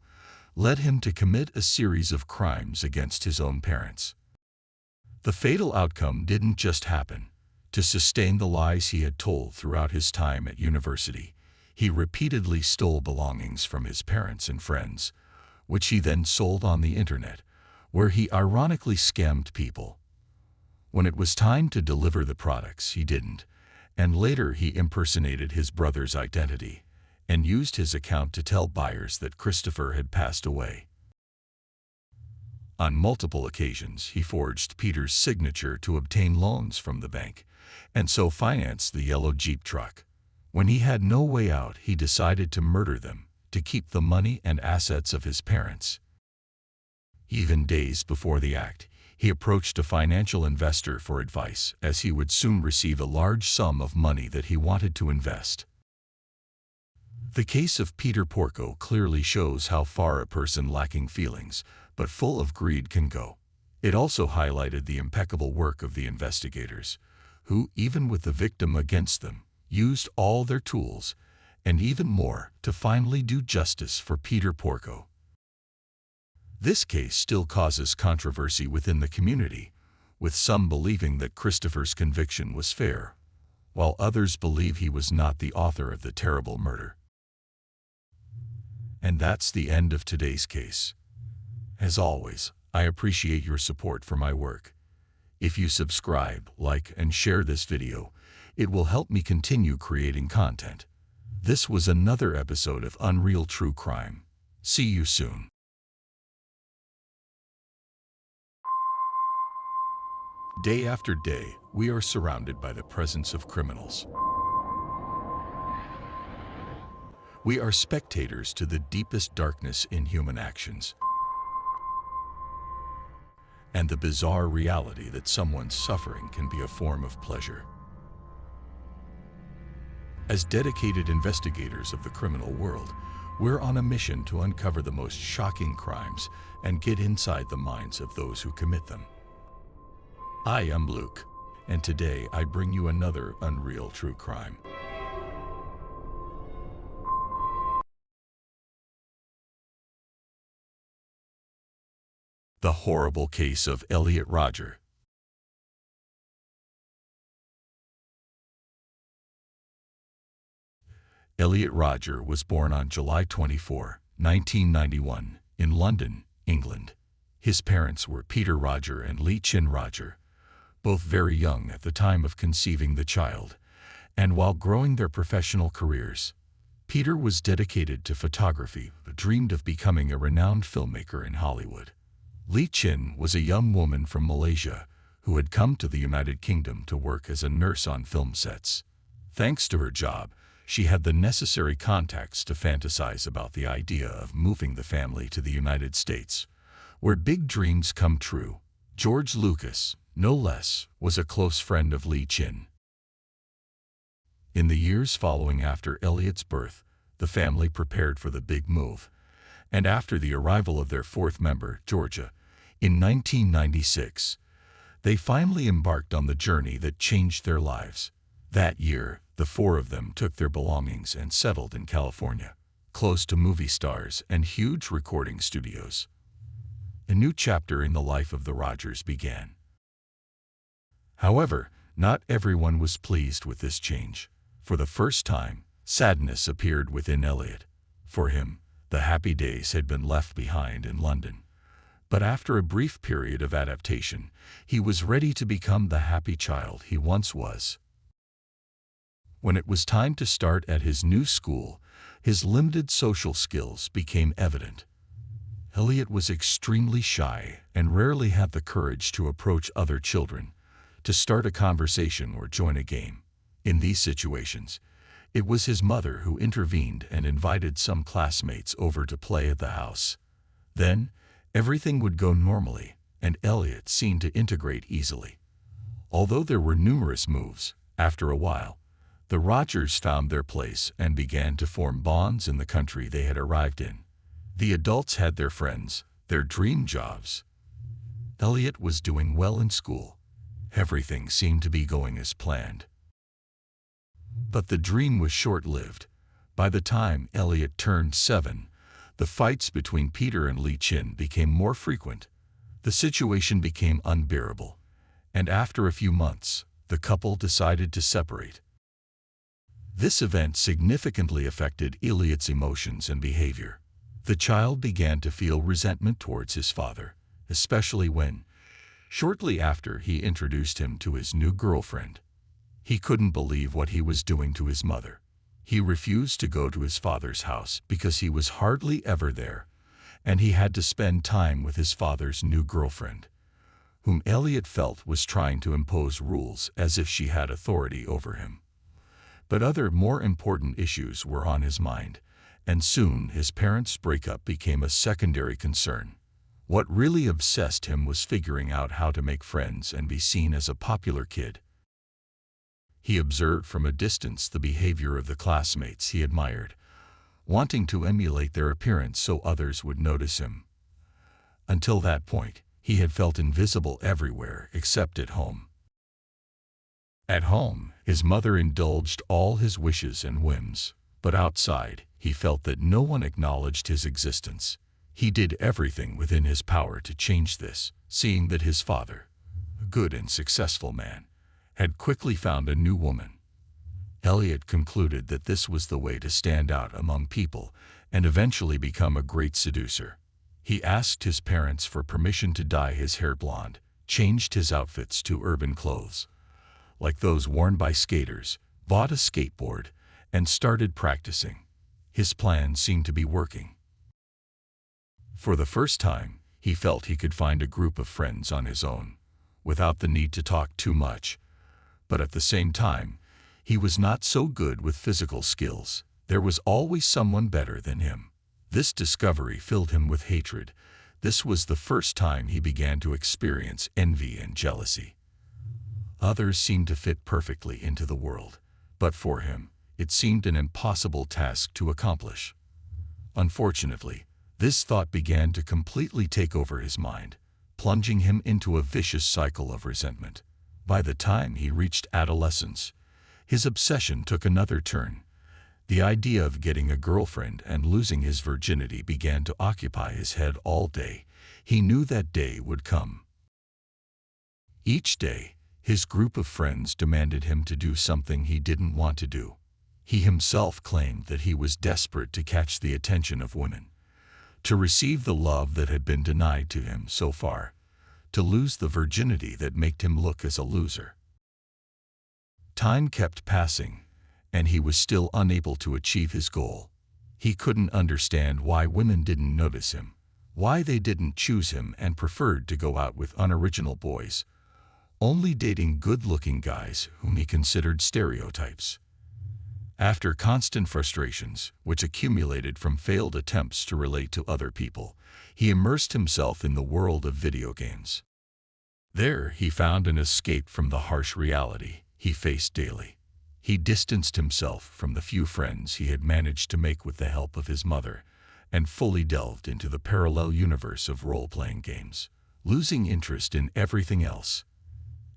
led him to commit a series of crimes against his own parents. The fatal outcome didn't just happen. To sustain the lies he had told throughout his time at university, he repeatedly stole belongings from his parents and friends, which he then sold on the internet, where he ironically scammed people. When it was time to deliver the products, he didn't, and later he impersonated his brother's identity and used his account to tell buyers that Christopher had passed away. On multiple occasions, he forged Peter's signature to obtain loans from the bank, and so financed the yellow Jeep truck. When he had no way out, he decided to murder them to keep the money and assets of his parents. Even days before the act, he approached a financial investor for advice, as he would soon receive a large sum of money that he wanted to invest. The case of Peter Porco clearly shows how far a person lacking feelings, but full of greed can go. It also highlighted the impeccable work of the investigators, who, even with the victim against them, used all their tools, and even more, to finally do justice for Peter Porco. This case still causes controversy within the community, with some believing that Christopher's conviction was fair, while others believe he was not the author of the terrible murder. And that's the end of today's case. As always, I appreciate your support for my work. If you subscribe, like, and share this video, it will help me continue creating content. This was another episode of Unreal True Crime. See you soon. Day after day, we are surrounded by the presence of criminals. We are spectators to the deepest darkness in human actions, and the bizarre reality that someone's suffering can be a form of pleasure. As dedicated investigators of the criminal world, we're on a mission to uncover the most shocking crimes and get inside the minds of those who commit them. I am Luke, and today I bring you another Unreal True Crime. The horrible case of Elliot Rodger. Elliot Rodger was born on July 24, 1991, in London, England. His parents were Peter Rodger and Lee Chin Rodger, both very young at the time of conceiving the child, and while growing their professional careers. Peter was dedicated to photography, but dreamed of becoming a renowned filmmaker in Hollywood. Lee Chin was a young woman from Malaysia who had come to the United Kingdom to work as a nurse on film sets. Thanks to her job, she had the necessary contacts to fantasize about the idea of moving the family to the United States, where big dreams come true. George Lucas, no less, was a close friend of Lee Chin. In the years following after Elliot's birth, the family prepared for the big move, and after the arrival of their fourth member, Georgia, in 1996, they finally embarked on the journey that changed their lives. That year, the four of them took their belongings and settled in California, close to movie stars and huge recording studios. A new chapter in the life of the Rodgers began. However, not everyone was pleased with this change. For the first time, sadness appeared within Elliot. For him, the happy days had been left behind in London. But after a brief period of adaptation, he was ready to become the happy child he once was. When it was time to start at his new school, his limited social skills became evident. Elliot was extremely shy and rarely had the courage to approach other children, to start a conversation or join a game. In these situations, it was his mother who intervened and invited some classmates over to play at the house. Then, everything would go normally, and Elliot seemed to integrate easily. Although there were numerous moves, after a while, the Rodgers found their place and began to form bonds in the country they had arrived in. The adults had their friends, their dream jobs. Elliot was doing well in school. Everything seemed to be going as planned. But the dream was short-lived. By the time Elliot turned 7, the fights between Peter and Lee Chin became more frequent. The situation became unbearable, and after a few months, the couple decided to separate. This event significantly affected Elliot's emotions and behavior. The child began to feel resentment towards his father, especially when, shortly after, he introduced him to his new girlfriend. He couldn't believe what he was doing to his mother. He refused to go to his father's house because he was hardly ever there, and he had to spend time with his father's new girlfriend, whom Elliot felt was trying to impose rules as if she had authority over him. But other, more important issues were on his mind, and soon his parents' breakup became a secondary concern. What really obsessed him was figuring out how to make friends and be seen as a popular kid. He observed from a distance the behavior of the classmates he admired, wanting to emulate their appearance so others would notice him. Until that point, he had felt invisible everywhere except at home. At home, his mother indulged all his wishes and whims, but outside, he felt that no one acknowledged his existence. He did everything within his power to change this, seeing that his father, a good and successful man, had quickly found a new woman. Elliot concluded that this was the way to stand out among people and eventually become a great seducer. He asked his parents for permission to dye his hair blonde, changed his outfits to urban clothes, like those worn by skaters, bought a skateboard, and started practicing. His plan seemed to be working. For the first time, he felt he could find a group of friends on his own, without the need to talk too much. But at the same time, he was not so good with physical skills. There was always someone better than him. This discovery filled him with hatred. This was the first time he began to experience envy and jealousy. Others seemed to fit perfectly into the world, but for him, it seemed an impossible task to accomplish. Unfortunately, this thought began to completely take over his mind, plunging him into a vicious cycle of resentment. By the time he reached adolescence, his obsession took another turn. The idea of getting a girlfriend and losing his virginity began to occupy his head all day. He knew that day would come. Each day, his group of friends demanded him to do something he didn't want to do. He himself claimed that he was desperate to catch the attention of women, to receive the love that had been denied to him so far, to lose the virginity that made him look as a loser. Time kept passing, and he was still unable to achieve his goal. He couldn't understand why women didn't notice him, why they didn't choose him and preferred to go out with unoriginal boys, only dating good-looking guys whom he considered stereotypes. After constant frustrations, which accumulated from failed attempts to relate to other people, he immersed himself in the world of video games. There he found an escape from the harsh reality he faced daily. He distanced himself from the few friends he had managed to make with the help of his mother, and fully delved into the parallel universe of role-playing games, losing interest in everything else.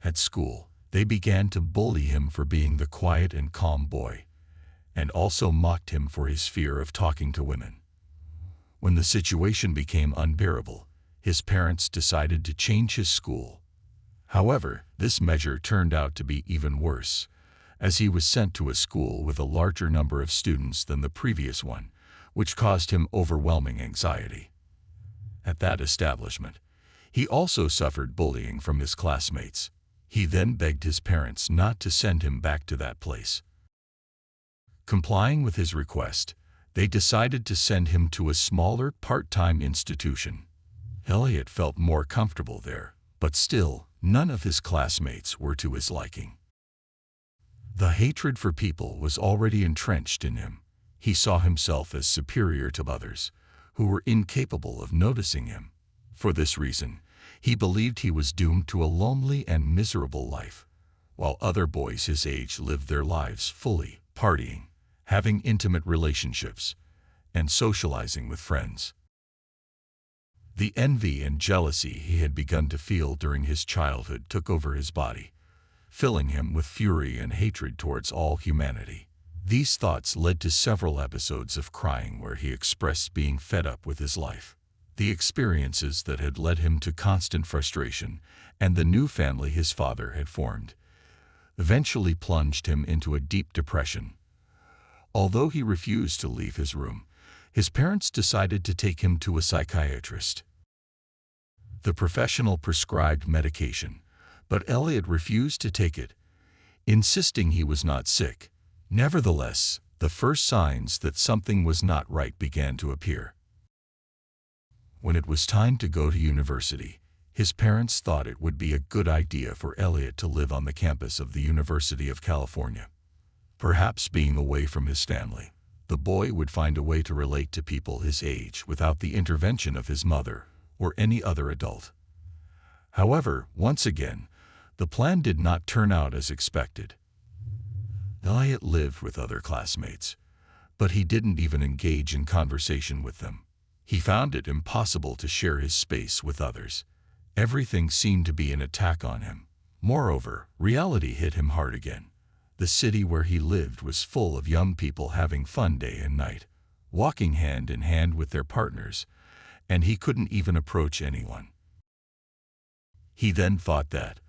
At school, they began to bully him for being the quiet and calm boy, and also mocked him for his fear of talking to women. When the situation became unbearable, his parents decided to change his school. However, this measure turned out to be even worse, as he was sent to a school with a larger number of students than the previous one, which caused him overwhelming anxiety. At that establishment, he also suffered bullying from his classmates. He then begged his parents not to send him back to that place. Complying with his request, they decided to send him to a smaller, part-time institution. Elliot felt more comfortable there, but still, none of his classmates were to his liking. The hatred for people was already entrenched in him. He saw himself as superior to others, who were incapable of noticing him. For this reason, he believed he was doomed to a lonely and miserable life, while other boys his age lived their lives fully, partying, having intimate relationships, and socializing with friends. The envy and jealousy he had begun to feel during his childhood took over his body, filling him with fury and hatred towards all humanity. These thoughts led to several episodes of crying where he expressed being fed up with his life. The experiences that had led him to constant frustration and the new family his father had formed eventually plunged him into a deep depression. Although he refused to leave his room, his parents decided to take him to a psychiatrist. The professional prescribed medication, but Elliot refused to take it, insisting he was not sick. Nevertheless, the first signs that something was not right began to appear. When it was time to go to university, his parents thought it would be a good idea for Elliot to live on the campus of the University of California. Perhaps being away from his family, the boy would find a way to relate to people his age without the intervention of his mother or any other adult. However, once again, the plan did not turn out as expected. Elliot lived with other classmates, but he didn't even engage in conversation with them. He found it impossible to share his space with others. Everything seemed to be an attack on him. Moreover, reality hit him hard again. The city where he lived was full of young people having fun day and night, walking hand in hand with their partners, and he couldn't even approach anyone. He then thought that,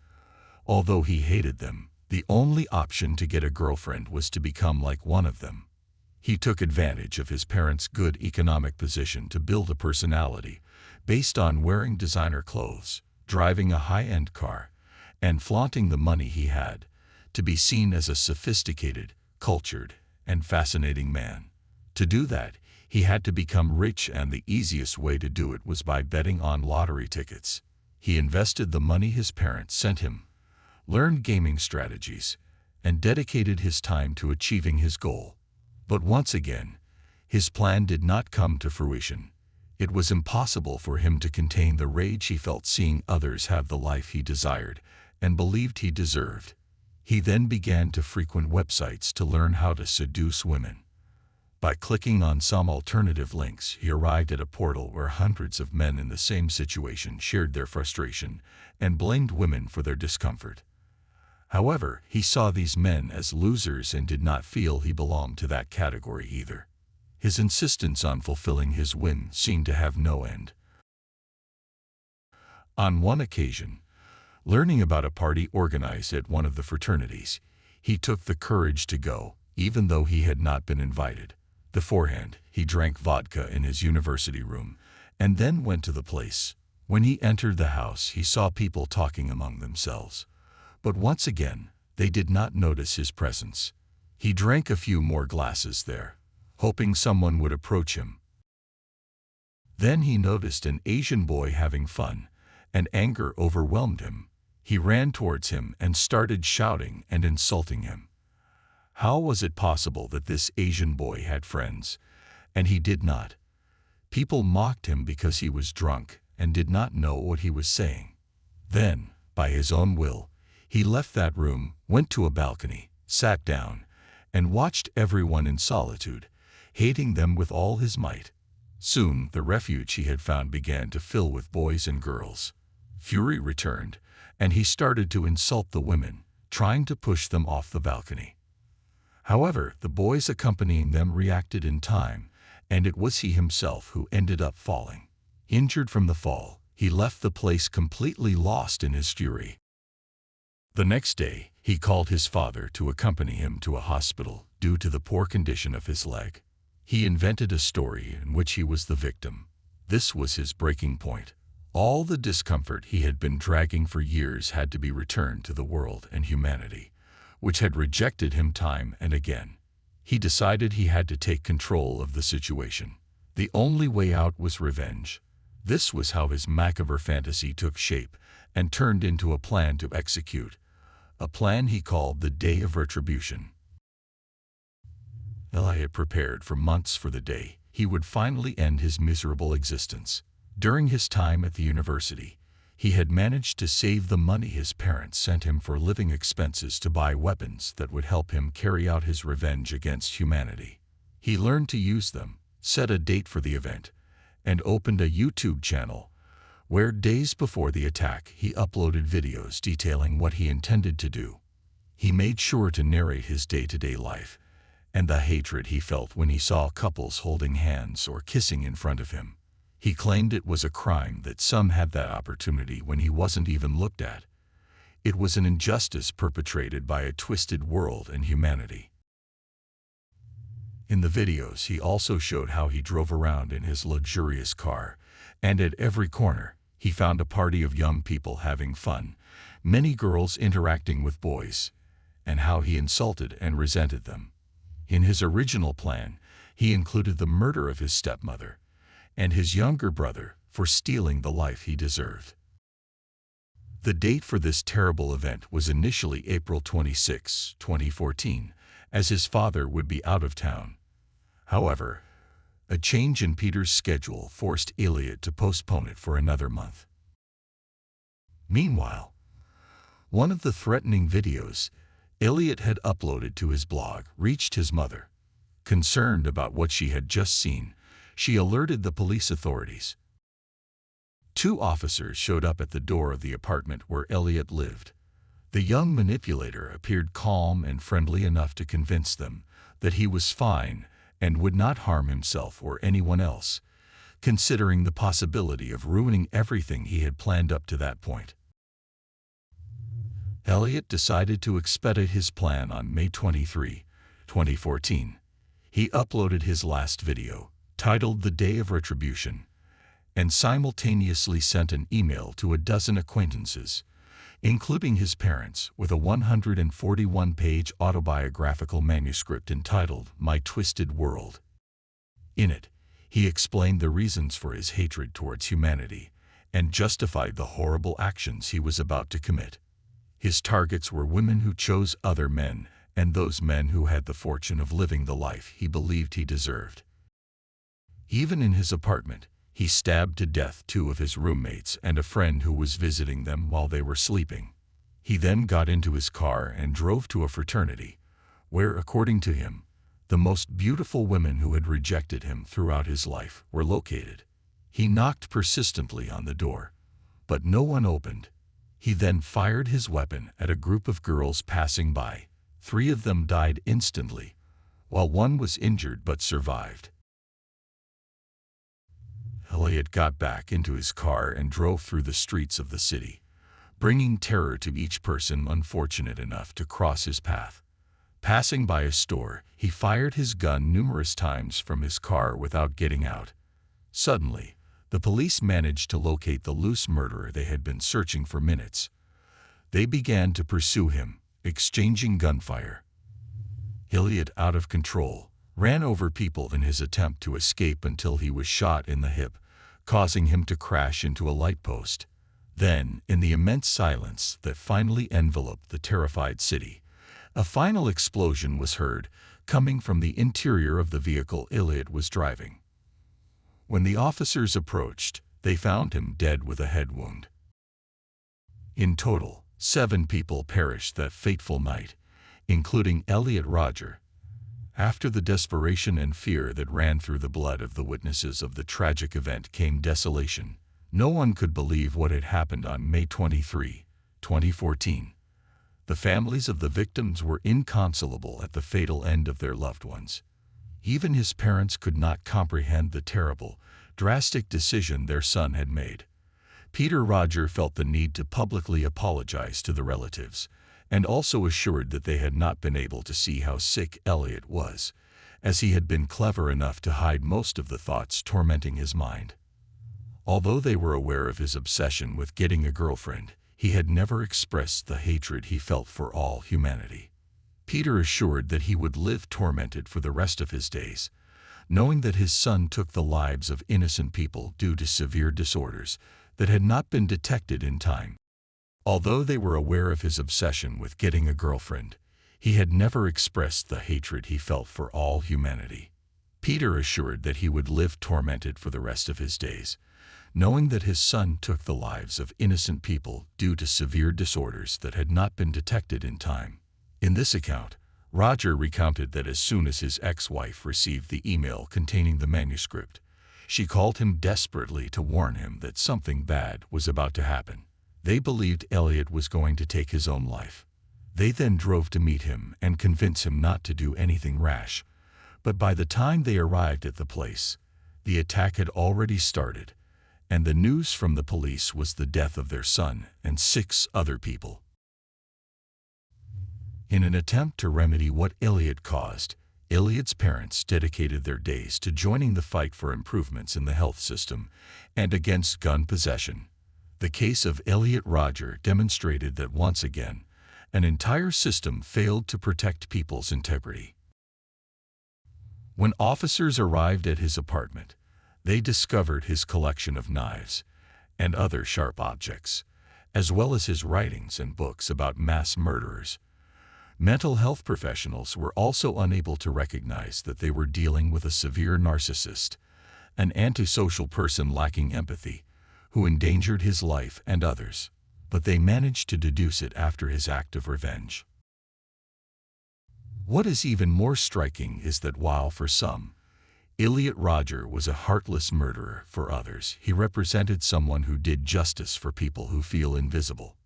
although he hated them, the only option to get a girlfriend was to become like one of them. He took advantage of his parents' good economic position to build a personality based on wearing designer clothes, driving a high-end car, and flaunting the money he had, to be seen as a sophisticated, cultured, and fascinating man. To do that, he had to become rich, and the easiest way to do it was by betting on lottery tickets. He invested the money his parents sent him, learned gaming strategies, and dedicated his time to achieving his goal. But once again, his plan did not come to fruition. It was impossible for him to contain the rage he felt seeing others have the life he desired and believed he deserved. He then began to frequent websites to learn how to seduce women. By clicking on some alternative links, he arrived at a portal where hundreds of men in the same situation shared their frustration and blamed women for their discomfort. However, he saw these men as losers and did not feel he belonged to that category either. His insistence on fulfilling his whim seemed to have no end. On one occasion, learning about a party organized at one of the fraternities, he took the courage to go, even though he had not been invited. Beforehand, he drank vodka in his university room, and then went to the place. When he entered the house, he saw people talking among themselves. But once again, they did not notice his presence. He drank a few more glasses there, hoping someone would approach him. Then he noticed an Asian boy having fun, and anger overwhelmed him. He ran towards him and started shouting and insulting him. How was it possible that this Asian boy had friends, and he did not? People mocked him because he was drunk and did not know what he was saying. Then, by his own will, he left that room, went to a balcony, sat down, and watched everyone in solitude, hating them with all his might. Soon, the refuge he had found began to fill with boys and girls. Fury returned, and he started to insult the women, trying to push them off the balcony. However, the boys accompanying them reacted in time, and it was he himself who ended up falling. Injured from the fall, he left the place completely lost in his fury. The next day, he called his father to accompany him to a hospital due to the poor condition of his leg. He invented a story in which he was the victim. This was his breaking point. All the discomfort he had been dragging for years had to be returned to the world and humanity, which had rejected him time and again. He decided he had to take control of the situation. The only way out was revenge. This was how his macabre fantasy took shape and turned into a plan to execute. A plan he called the Day of Retribution. Eli had prepared for months for the day he would finally end his miserable existence. During his time at the university, he had managed to save the money his parents sent him for living expenses to buy weapons that would help him carry out his revenge against humanity. He learned to use them, set a date for the event, and opened a YouTube channel where days before the attack he uploaded videos detailing what he intended to do. He made sure to narrate his day-to-day life and the hatred he felt when he saw couples holding hands or kissing in front of him. He claimed it was a crime that some had that opportunity when he wasn't even looked at. It was an injustice perpetrated by a twisted world and humanity. In the videos, he also showed how he drove around in his luxurious car, and at every corner, he found a party of young people having fun, many girls interacting with boys, and how he insulted and resented them. In his original plan, he included the murder of his stepmother and his younger brother for stealing the life he deserved. The date for this terrible event was initially April 26, 2014, as his father would be out of town. However, a change in Peter's schedule forced Elliot to postpone it for another month. Meanwhile, one of the threatening videos Elliot had uploaded to his blog reached his mother. Concerned about what she had just seen, she alerted the police authorities. 2 officers showed up at the door of the apartment where Elliot lived. The young manipulator appeared calm and friendly enough to convince them that he was fine and would not harm himself or anyone else, considering the possibility of ruining everything he had planned up to that point. Elliot decided to expedite his plan on May 23, 2014. He uploaded his last video, titled The Day of Retribution, and simultaneously sent an email to a dozen acquaintances, including his parents, with a 141-page autobiographical manuscript entitled My Twisted World. In it, he explained the reasons for his hatred towards humanity and justified the horrible actions he was about to commit. His targets were women who chose other men and those men who had the fortune of living the life he believed he deserved. Even in his apartment, he stabbed to death 2 of his roommates and a friend who was visiting them while they were sleeping. He then got into his car and drove to a fraternity, where, according to him, the most beautiful women who had rejected him throughout his life were located. He knocked persistently on the door, but no one opened. He then fired his weapon at a group of girls passing by. 3 of them died instantly, while 1 was injured but survived. Elliot got back into his car and drove through the streets of the city, bringing terror to each person unfortunate enough to cross his path. Passing by a store, he fired his gun numerous times from his car without getting out. Suddenly, the police managed to locate the loose murderer they had been searching for minutes. They began to pursue him, exchanging gunfire. Elliot, out of control, ran over people in his attempt to escape until he was shot in the hip, causing him to crash into a light post. Then, in the immense silence that finally enveloped the terrified city, a final explosion was heard, coming from the interior of the vehicle Elliot was driving. When the officers approached, they found him dead with a head wound. In total, 7 people perished that fateful night, including Elliot Rodger. After the desperation and fear that ran through the blood of the witnesses of the tragic event came desolation. No one could believe what had happened on May 23, 2014. The families of the victims were inconsolable at the fatal end of their loved ones. Even his parents could not comprehend the terrible, drastic decision their son had made. Peter Rodger felt the need to publicly apologize to the relatives, and also assured that they had not been able to see how sick Elliot was, as he had been clever enough to hide most of the thoughts tormenting his mind. Although they were aware of his obsession with getting a girlfriend, he had never expressed the hatred he felt for all humanity. Peter assured that he would live tormented for the rest of his days, knowing that his son took the lives of innocent people due to severe disorders that had not been detected in time. Although they were aware of his obsession with getting a girlfriend, he had never expressed the hatred he felt for all humanity. Peter assured that he would live tormented for the rest of his days, knowing that his son took the lives of innocent people due to severe disorders that had not been detected in time. In this account, Rodger recounted that as soon as his ex-wife received the email containing the manuscript, she called him desperately to warn him that something bad was about to happen. They believed Elliot was going to take his own life. They then drove to meet him and convince him not to do anything rash. But by the time they arrived at the place, the attack had already started, and the news from the police was the death of their son and 6 other people. In an attempt to remedy what Elliot caused, Elliot's parents dedicated their days to joining the fight for improvements in the health system and against gun possession. The case of Elliot Rodger demonstrated that once again, an entire system failed to protect people's integrity. When officers arrived at his apartment, they discovered his collection of knives and other sharp objects, as well as his writings and books about mass murderers. Mental health professionals were also unable to recognize that they were dealing with a severe narcissist, an antisocial person lacking empathy, who endangered his life and others, but they managed to deduce it after his act of revenge. What is even more striking is that while for some, Elliot Rodger was a heartless murderer, for others, he represented someone who did justice for people who feel invisible.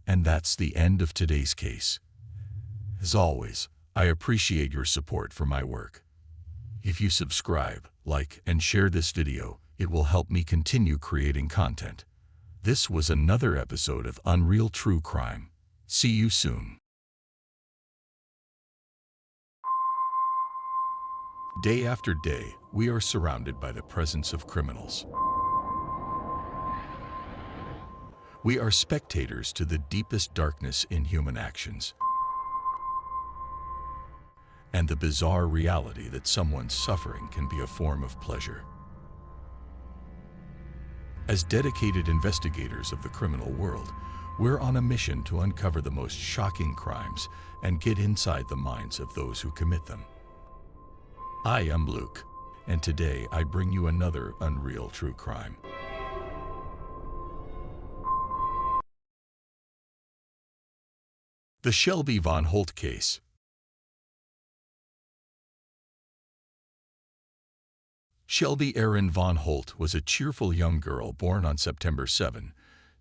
And that's the end of today's case. As always, I appreciate your support for my work. If you subscribe, like, and share this video, it will help me continue creating content. This was another episode of Unreal True Crime. See you soon. Day after day, we are surrounded by the presence of criminals. We are spectators to the deepest darkness in human actions and the bizarre reality that someone's suffering can be a form of pleasure. As dedicated investigators of the criminal world, we're on a mission to uncover the most shocking crimes and get inside the minds of those who commit them. I am Luke, and today I bring you another Unreal True Crime. The Shelby Von Holt Case. Shelby Erin Von Holt was a cheerful young girl born on September 7,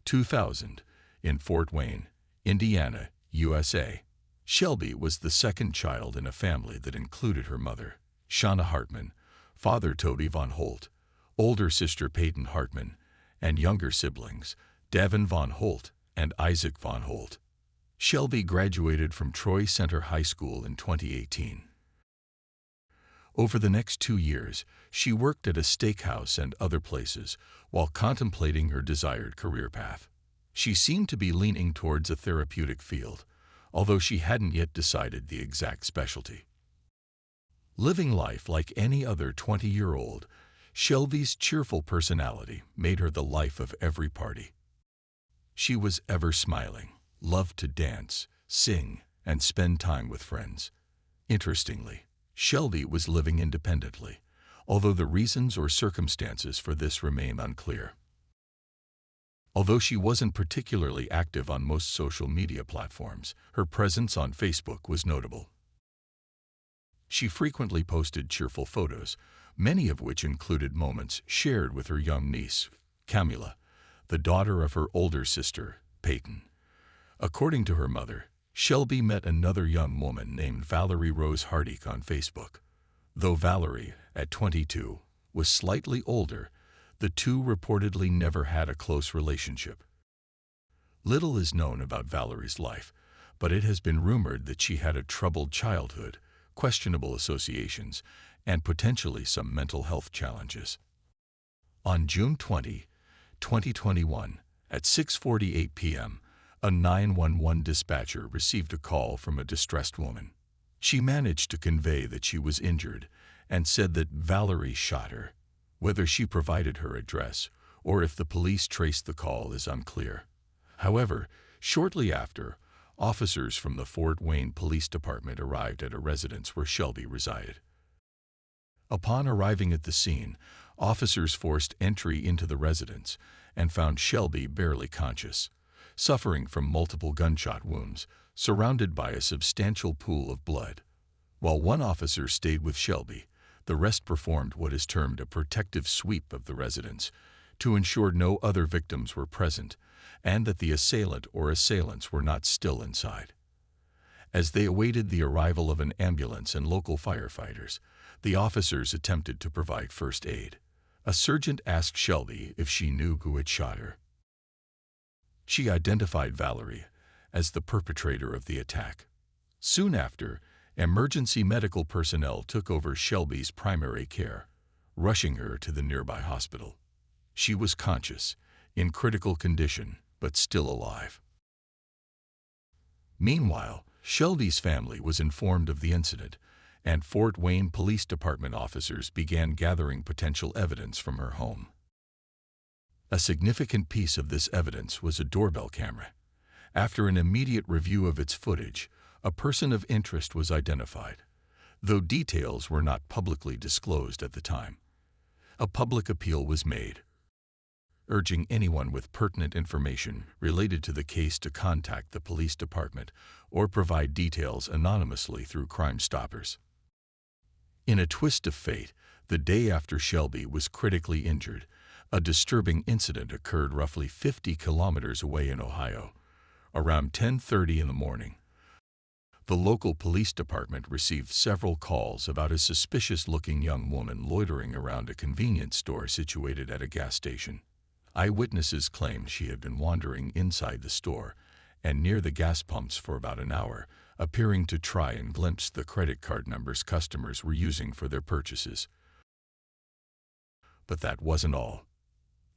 2000, in Fort Wayne, Indiana, USA. Shelby was the second child in a family that included her mother, Shauna Hartman, father Toby Von Holt, older sister Peyton Hartman, and younger siblings, Devin Von Holt and Isaac Von Holt. Shelby graduated from Troy Center High School in 2018. Over the next 2 years, she worked at a steakhouse and other places while contemplating her desired career path. She seemed to be leaning towards a therapeutic field, although she hadn't yet decided the exact specialty. Living life like any other 20-year-old, Shelby's cheerful personality made her the life of every party. She was ever smiling, loved to dance, sing, and spend time with friends. Interestingly, Shelby was living independently, although the reasons or circumstances for this remain unclear. Although she wasn't particularly active on most social media platforms, her presence on Facebook was notable. She frequently posted cheerful photos, many of which included moments shared with her young niece, Camila, the daughter of her older sister, Peyton. According to her mother, Shelby met another young woman named Valerie Rose Hardick on Facebook. Though Valerie, at 22, was slightly older, the two reportedly never had a close relationship. Little is known about Valerie's life, but it has been rumored that she had a troubled childhood, questionable associations, and potentially some mental health challenges. On June 20, 2021, at 6:48 p.m., a 911 dispatcher received a call from a distressed woman. She managed to convey that she was injured and said that Valerie shot her. Whether she provided her address or if the police traced the call is unclear. However, shortly after, officers from the Fort Wayne Police Department arrived at a residence where Shelby resided. Upon arriving at the scene, officers forced entry into the residence and found Shelby barely conscious, suffering from multiple gunshot wounds, surrounded by a substantial pool of blood. While one officer stayed with Shelby, the rest performed what is termed a protective sweep of the residence to ensure no other victims were present and that the assailant or assailants were not still inside. As they awaited the arrival of an ambulance and local firefighters, the officers attempted to provide first aid. A sergeant asked Shelby if she knew who had shot her. She identified Valerie as the perpetrator of the attack. Soon after, emergency medical personnel took over Shelby's primary care, rushing her to the nearby hospital. She was conscious, in critical condition, but still alive. Meanwhile, Shelby's family was informed of the incident, and Fort Wayne Police Department officers began gathering potential evidence from her home. A significant piece of this evidence was a doorbell camera. After an immediate review of its footage, a person of interest was identified, though details were not publicly disclosed at the time. A public appeal was made, urging anyone with pertinent information related to the case to contact the police department or provide details anonymously through Crime Stoppers. In a twist of fate, the day after Shelby was critically injured, a disturbing incident occurred roughly 50 kilometers away in Ohio. Around 10:30 in the morning, the local police department received several calls about a suspicious-looking young woman loitering around a convenience store situated at a gas station. Eyewitnesses claimed she had been wandering inside the store and near the gas pumps for about an hour, appearing to try and glimpse the credit card numbers customers were using for their purchases. But that wasn't all.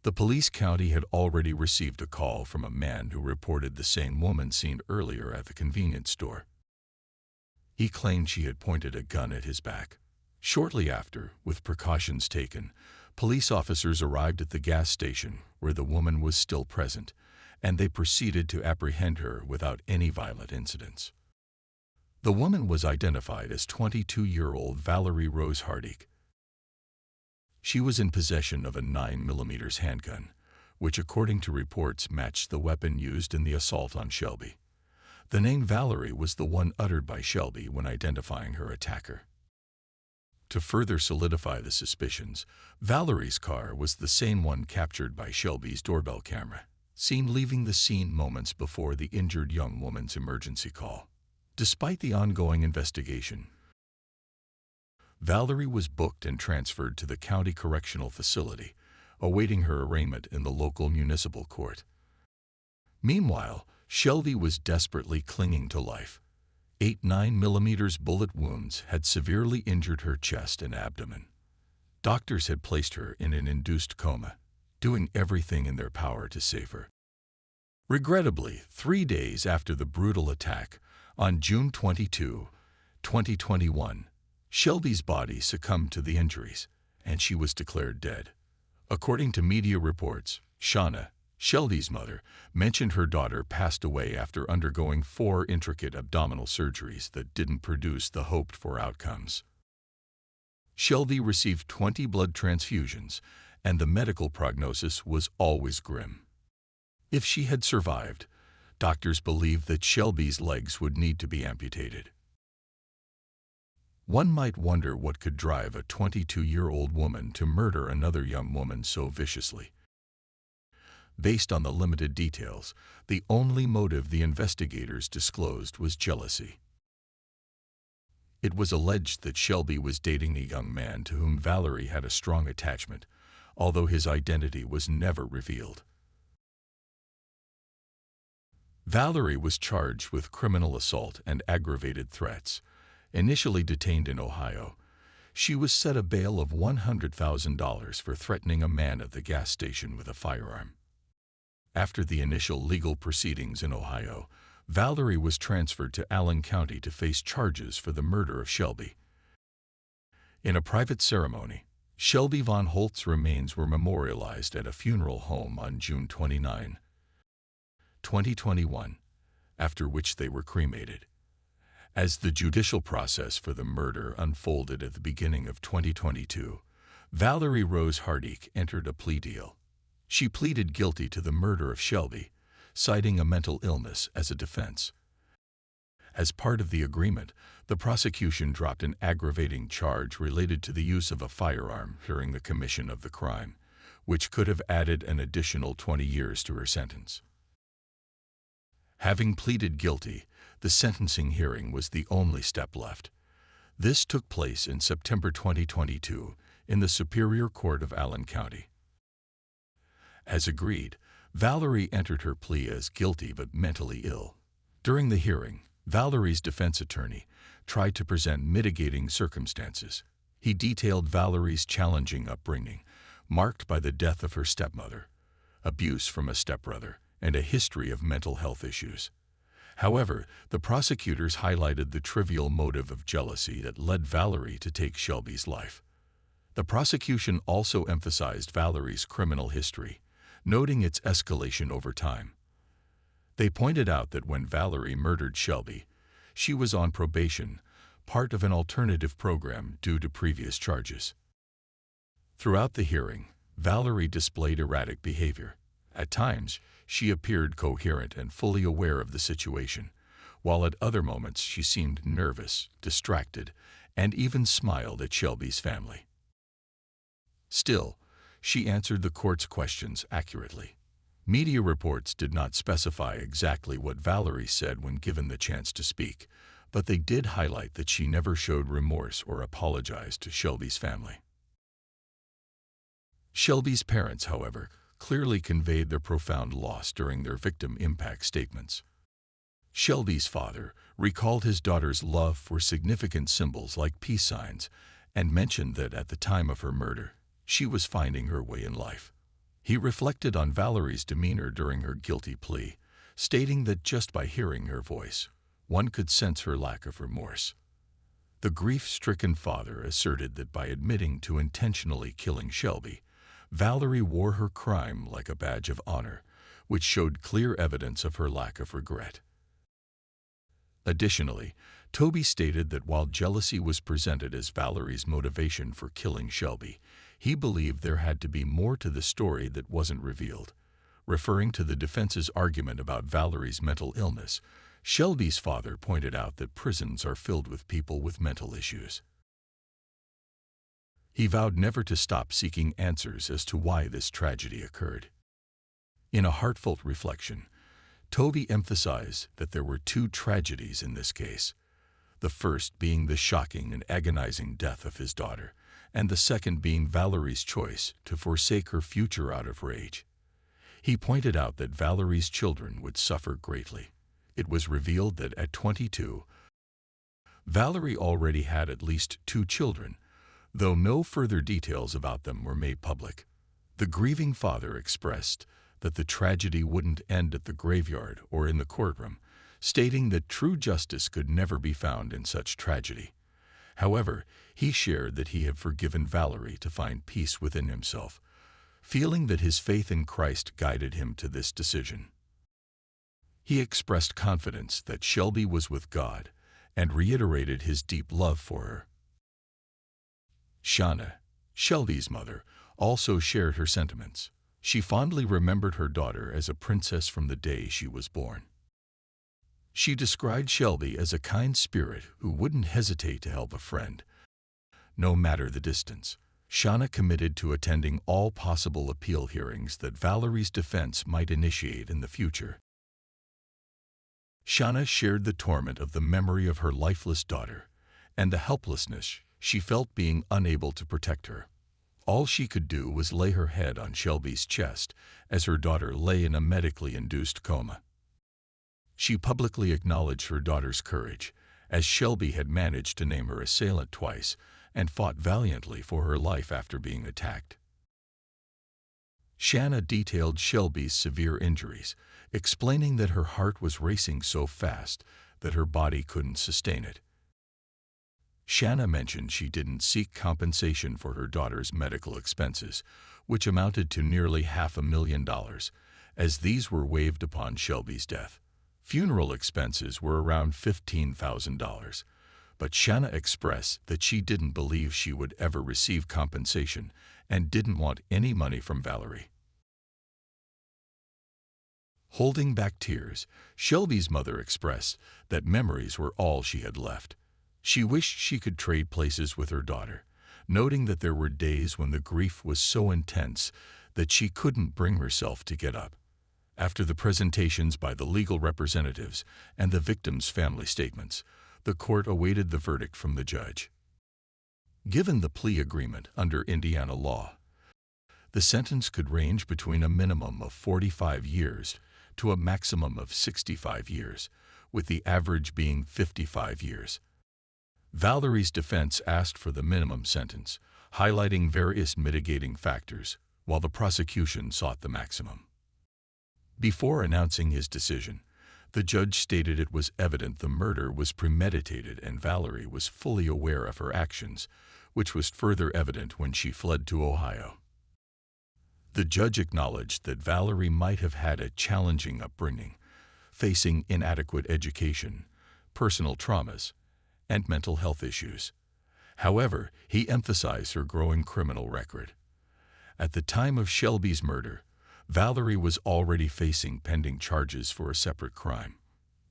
The police county had already received a call from a man who reported the same woman seen earlier at the convenience store. He claimed she had pointed a gun at his back. Shortly after, with precautions taken, police officers arrived at the gas station where the woman was still present, and they proceeded to apprehend her without any violent incidents. The woman was identified as 22-year-old Valerie Rose Hardick. She was in possession of a 9mm handgun, which according to reports matched the weapon used in the assault on Shelby. The name Valerie was the one uttered by Shelby when identifying her attacker. To further solidify the suspicions, Valerie's car was the same one captured by Shelby's doorbell camera, seen leaving the scene moments before the injured young woman's emergency call. Despite the ongoing investigation, Valerie was booked and transferred to the county correctional facility, awaiting her arraignment in the local municipal court. Meanwhile, Shelby was desperately clinging to life. 8 9mm bullet wounds had severely injured her chest and abdomen. Doctors had placed her in an induced coma, doing everything in their power to save her. Regrettably, 3 days after the brutal attack, on June 22, 2021, Shelby's body succumbed to the injuries, and she was declared dead. According to media reports, Shauna, Shelby's mother, mentioned her daughter passed away after undergoing 4 intricate abdominal surgeries that didn't produce the hoped-for outcomes. Shelby received 20 blood transfusions, and the medical prognosis was always grim. If she had survived, doctors believed that Shelby's legs would need to be amputated. One might wonder what could drive a 22-year-old woman to murder another young woman so viciously. Based on the limited details, the only motive the investigators disclosed was jealousy. It was alleged that Shelby was dating a young man to whom Valerie had a strong attachment, although his identity was never revealed. Valerie was charged with criminal assault and aggravated threats. Initially detained in Ohio, she was set a bail of $100,000 for threatening a man at the gas station with a firearm. After the initial legal proceedings in Ohio, Valerie was transferred to Allen County to face charges for the murder of Shelby. In a private ceremony, Shelby Von Holtz's remains were memorialized at a funeral home on June 29, 2021, after which they were cremated. As the judicial process for the murder unfolded at the beginning of 2022, Valerie Rose Hardick entered a plea deal. She pleaded guilty to the murder of Shelby, citing a mental illness as a defense. As part of the agreement, the prosecution dropped an aggravating charge related to the use of a firearm during the commission of the crime, which could have added an additional 20 years to her sentence. Having pleaded guilty, the sentencing hearing was the only step left. This took place in September 2022 in the Superior Court of Allen County. As agreed, Valerie entered her plea as guilty but mentally ill. During the hearing, Valerie's defense attorney tried to present mitigating circumstances. He detailed Valerie's challenging upbringing, marked by the death of her stepmother, abuse from a stepbrother, and a history of mental health issues. However, the prosecutors highlighted the trivial motive of jealousy that led Valerie to take Shelby's life. The prosecution also emphasized Valerie's criminal history, noting its escalation over time. They pointed out that when Valerie murdered Shelby, she was on probation, part of an alternative program due to previous charges. Throughout the hearing, Valerie displayed erratic behavior. At times, she appeared coherent and fully aware of the situation, while at other moments she seemed nervous, distracted, and even smiled at Shelby's family. Still, she answered the court's questions accurately. Media reports did not specify exactly what Valerie said when given the chance to speak, but they did highlight that she never showed remorse or apologized to Shelby's family. Shelby's parents, however, clearly conveyed their profound loss during their victim impact statements. Shelby's father recalled his daughter's love for significant symbols like peace signs and mentioned that at the time of her murder, she was finding her way in life. He reflected on Valerie's demeanor during her guilty plea, stating that just by hearing her voice, one could sense her lack of remorse. The grief-stricken father asserted that by admitting to intentionally killing Shelby, Valerie wore her crime like a badge of honor, which showed clear evidence of her lack of regret. Additionally, Toby stated that while jealousy was presented as Valerie's motivation for killing Shelby, he believed there had to be more to the story that wasn't revealed. Referring to the defense's argument about Valerie's mental illness, Shelby's father pointed out that prisons are filled with people with mental issues. He vowed never to stop seeking answers as to why this tragedy occurred. In a heartfelt reflection, Toby emphasized that there were two tragedies in this case, the first being the shocking and agonizing death of his daughter, and the second being Valerie's choice to forsake her future out of rage. He pointed out that Valerie's children would suffer greatly. It was revealed that at 22, Valerie already had at least 2 children, though no further details about them were made public. The grieving father expressed that the tragedy wouldn't end at the graveyard or in the courtroom, stating that true justice could never be found in such tragedy. However, he shared that he had forgiven Valerie to find peace within himself, feeling that his faith in Christ guided him to this decision. He expressed confidence that Shelby was with God and reiterated his deep love for her. Shauna, Shelby's mother, also shared her sentiments. She fondly remembered her daughter as a princess from the day she was born. She described Shelby as a kind spirit who wouldn't hesitate to help a friend, no matter the distance. Shauna committed to attending all possible appeal hearings that Valerie's defense might initiate in the future. Shauna shared the torment of the memory of her lifeless daughter and the helplessness she felt being unable to protect her. All she could do was lay her head on Shelby's chest as her daughter lay in a medically induced coma. She publicly acknowledged her daughter's courage, as Shelby had managed to name her assailant twice and fought valiantly for her life after being attacked. Shauna detailed Shelby's severe injuries, explaining that her heart was racing so fast that her body couldn't sustain it. Shauna mentioned she didn't seek compensation for her daughter's medical expenses, which amounted to nearly $500,000, as these were waived upon Shelby's death. Funeral expenses were around $15,000, but Shauna expressed that she didn't believe she would ever receive compensation and didn't want any money from Valerie. Holding back tears, Shelby's mother expressed that memories were all she had left. She wished she could trade places with her daughter, noting that there were days when the grief was so intense that she couldn't bring herself to get up. After the presentations by the legal representatives and the victims' family statements, the court awaited the verdict from the judge. Given the plea agreement under Indiana law, the sentence could range between a minimum of 45 years to a maximum of 65 years, with the average being 55 years. Valerie's defense asked for the minimum sentence, highlighting various mitigating factors, while the prosecution sought the maximum. Before announcing his decision, the judge stated it was evident the murder was premeditated and Valerie was fully aware of her actions, which was further evident when she fled to Ohio. The judge acknowledged that Valerie might have had a challenging upbringing, facing inadequate education, personal traumas, and mental health issues. However, he emphasized her growing criminal record. At the time of Shelby's murder, Valerie was already facing pending charges for a separate crime.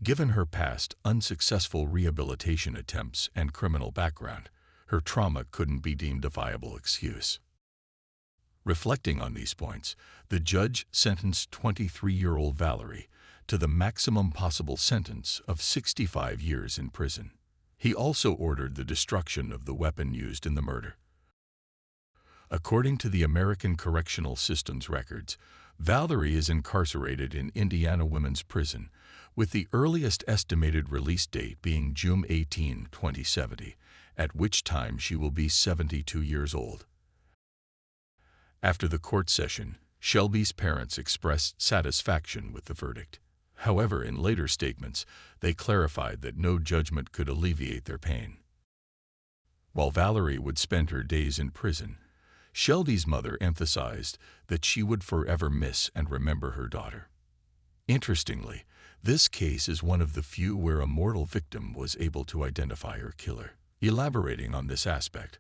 Given her past unsuccessful rehabilitation attempts and criminal background, her trauma couldn't be deemed a viable excuse. Reflecting on these points, the judge sentenced 23-year-old Valerie to the maximum possible sentence of 65 years in prison. He also ordered the destruction of the weapon used in the murder. According to the American Correctional System's records, Valerie is incarcerated in Indiana Women's Prison, with the earliest estimated release date being June 18, 2070, at which time she will be 72 years old. After the court session, Shelby's parents expressed satisfaction with the verdict. However, in later statements, they clarified that no judgment could alleviate their pain. While Valerie would spend her days in prison, Shelby's mother emphasized that she would forever miss and remember her daughter. Interestingly, this case is one of the few where a mortal victim was able to identify her killer. Elaborating on this aspect,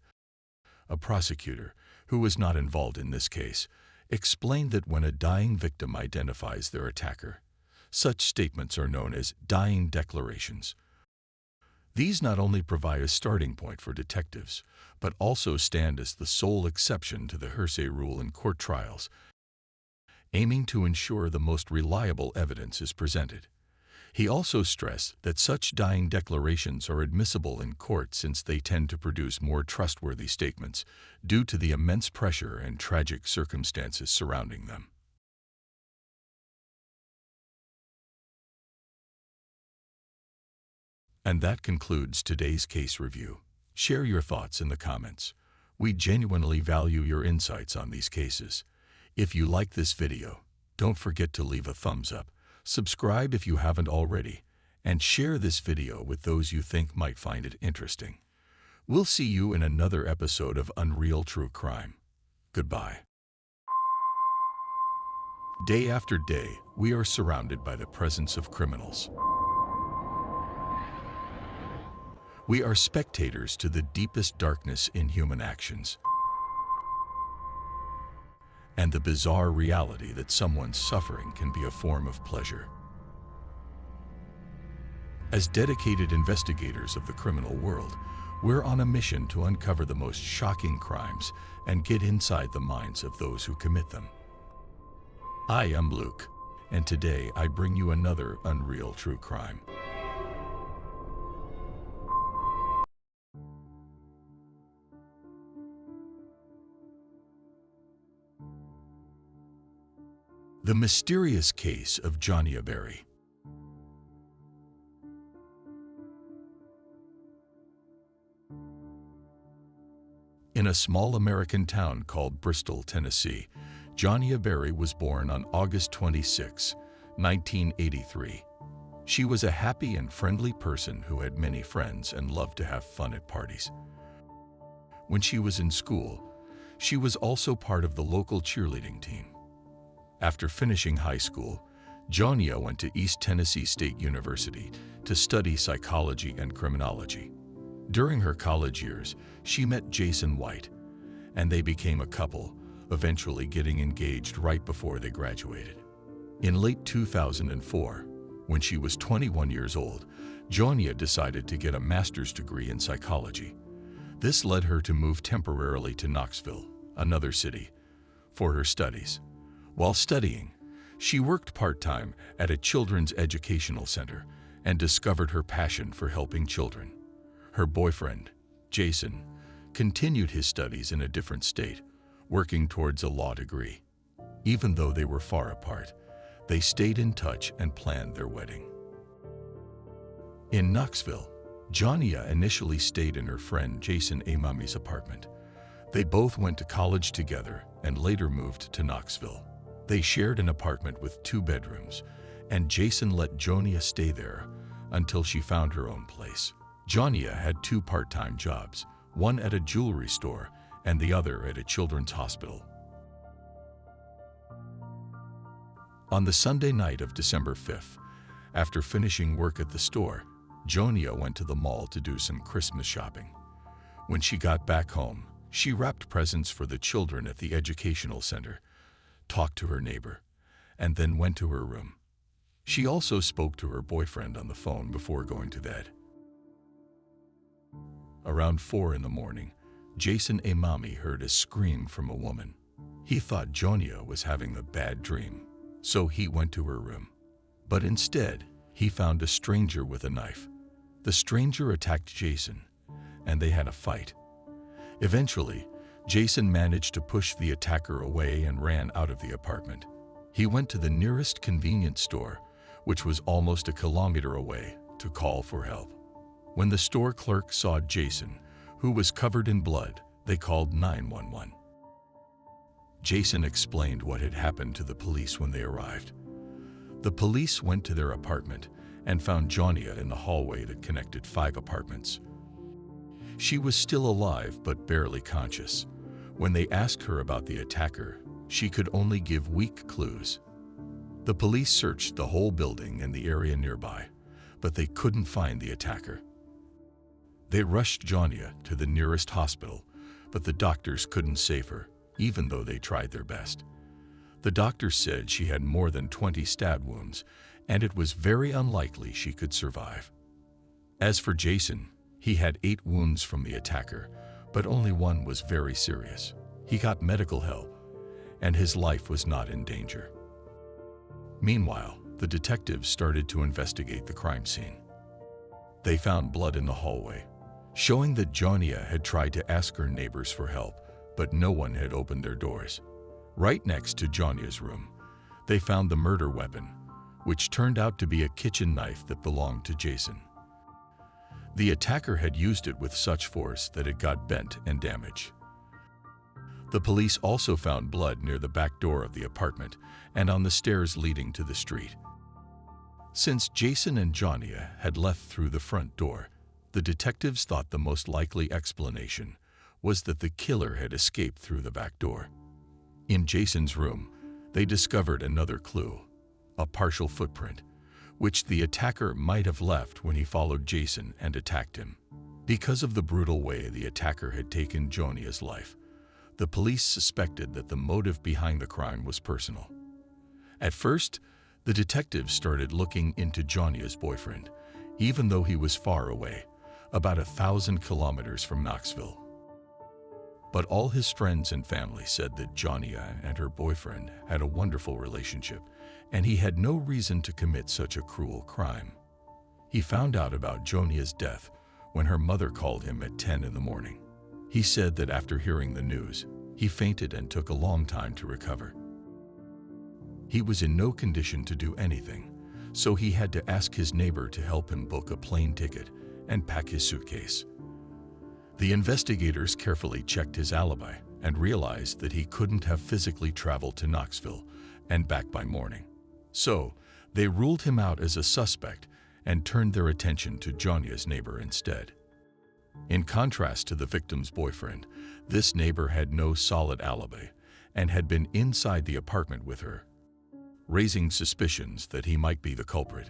a prosecutor, who was not involved in this case, explained that when a dying victim identifies their attacker, such statements are known as dying declarations. These not only provide a starting point for detectives, but also stand as the sole exception to the hearsay rule in court trials, aiming to ensure the most reliable evidence is presented. He also stressed that such dying declarations are admissible in court since they tend to produce more trustworthy statements due to the immense pressure and tragic circumstances surrounding them. And that concludes today's case review. Share your thoughts in the comments. We genuinely value your insights on these cases. If you like this video, don't forget to leave a thumbs up, subscribe if you haven't already, and share this video with those you think might find it interesting. We'll see you in another episode of Unreal True Crime. Goodbye. Day after day, we are surrounded by the presence of criminals. We are spectators to the deepest darkness in human actions and the bizarre reality that someone's suffering can be a form of pleasure. As dedicated investigators of the criminal world, we're on a mission to uncover the most shocking crimes and get inside the minds of those who commit them. I am Luke, and today I bring you another Unreal True Crime. The Mysterious Case of Jonia Berry. In a small American town called Bristol, Tennessee, Jonia Berry was born on August 26, 1983. She was a happy and friendly person who had many friends and loved to have fun at parties. When she was in school, she was also part of the local cheerleading team. After finishing high school, Jonia went to East Tennessee State University to study psychology and criminology. During her college years, she met Jason White, and they became a couple, eventually getting engaged right before they graduated. In late 2004, when she was 21 years old, Jonia decided to get a master's degree in psychology. This led her to move temporarily to Knoxville, another city, for her studies. While studying, she worked part-time at a children's educational center and discovered her passion for helping children. Her boyfriend, Jason, continued his studies in a different state, working towards a law degree. Even though they were far apart, they stayed in touch and planned their wedding. In Knoxville, Jonia initially stayed in her friend Jason Amami's apartment. They both went to college together and later moved to Knoxville. They shared an apartment with 2 bedrooms, and Jason let Jonia stay there until she found her own place. Jonia had 2 part-time jobs, one at a jewelry store and the other at a children's hospital. On the Sunday night of December 5th, after finishing work at the store, Jonia went to the mall to do some Christmas shopping. When she got back home, She wrapped presents for the children at the educational center, talked to her neighbor, and then went to her room. She also spoke to her boyfriend on the phone before going to bed. Around 4 in the morning, Jason Emami heard a scream from a woman. He thought Jonia was having a bad dream, so he went to her room. But instead, he found a stranger with a knife. The stranger attacked Jason, and they had a fight. Eventually, Jason managed to push the attacker away and ran out of the apartment. He went to the nearest convenience store, which was almost a kilometer away, to call for help. When the store clerk saw Jason, who was covered in blood, they called 911. Jason explained what had happened to the police when they arrived. The police went to their apartment and found Jonia in the hallway that connected 5 apartments. She was still alive but barely conscious. When they asked her about the attacker, she could only give weak clues. The police searched the whole building and the area nearby, but they couldn't find the attacker. They rushed Jonia to the nearest hospital, but the doctors couldn't save her, even though they tried their best. The doctor said she had more than 20 stab wounds, and it was very unlikely she could survive. As for Jason, he had 8 wounds from the attacker, but only one was very serious. He got medical help, and his life was not in danger. Meanwhile, the detectives started to investigate the crime scene. They found blood in the hallway, showing that Jonia had tried to ask her neighbors for help, but no one had opened their doors. Right next to Jonia's room, they found the murder weapon, which turned out to be a kitchen knife that belonged to Jason. The attacker had used it with such force that it got bent and damaged. The police also found blood near the back door of the apartment and on the stairs leading to the street. Since Jason and Jonia had left through the front door, the detectives thought the most likely explanation was that the killer had escaped through the back door. In Jason's room, they discovered another clue, a partial footprint, which the attacker might have left when he followed Jason and attacked him. Because of the brutal way the attacker had taken Jonia's life, the police suspected that the motive behind the crime was personal. At first, the detectives started looking into Jonia's boyfriend, even though he was far away, about 1,000 kilometers from Knoxville. But all his friends and family said that Jonia and her boyfriend had a wonderful relationship, and he had no reason to commit such a cruel crime. He found out about Jonia's death when her mother called him at 10 in the morning. He said that after hearing the news, he fainted and took a long time to recover. He was in no condition to do anything, so he had to ask his neighbor to help him book a plane ticket and pack his suitcase. The investigators carefully checked his alibi and realized that he couldn't have physically traveled to Knoxville and back by morning. So, they ruled him out as a suspect and turned their attention to Jonia's neighbor instead. In contrast to the victim's boyfriend, this neighbor had no solid alibi and had been inside the apartment with her, raising suspicions that he might be the culprit.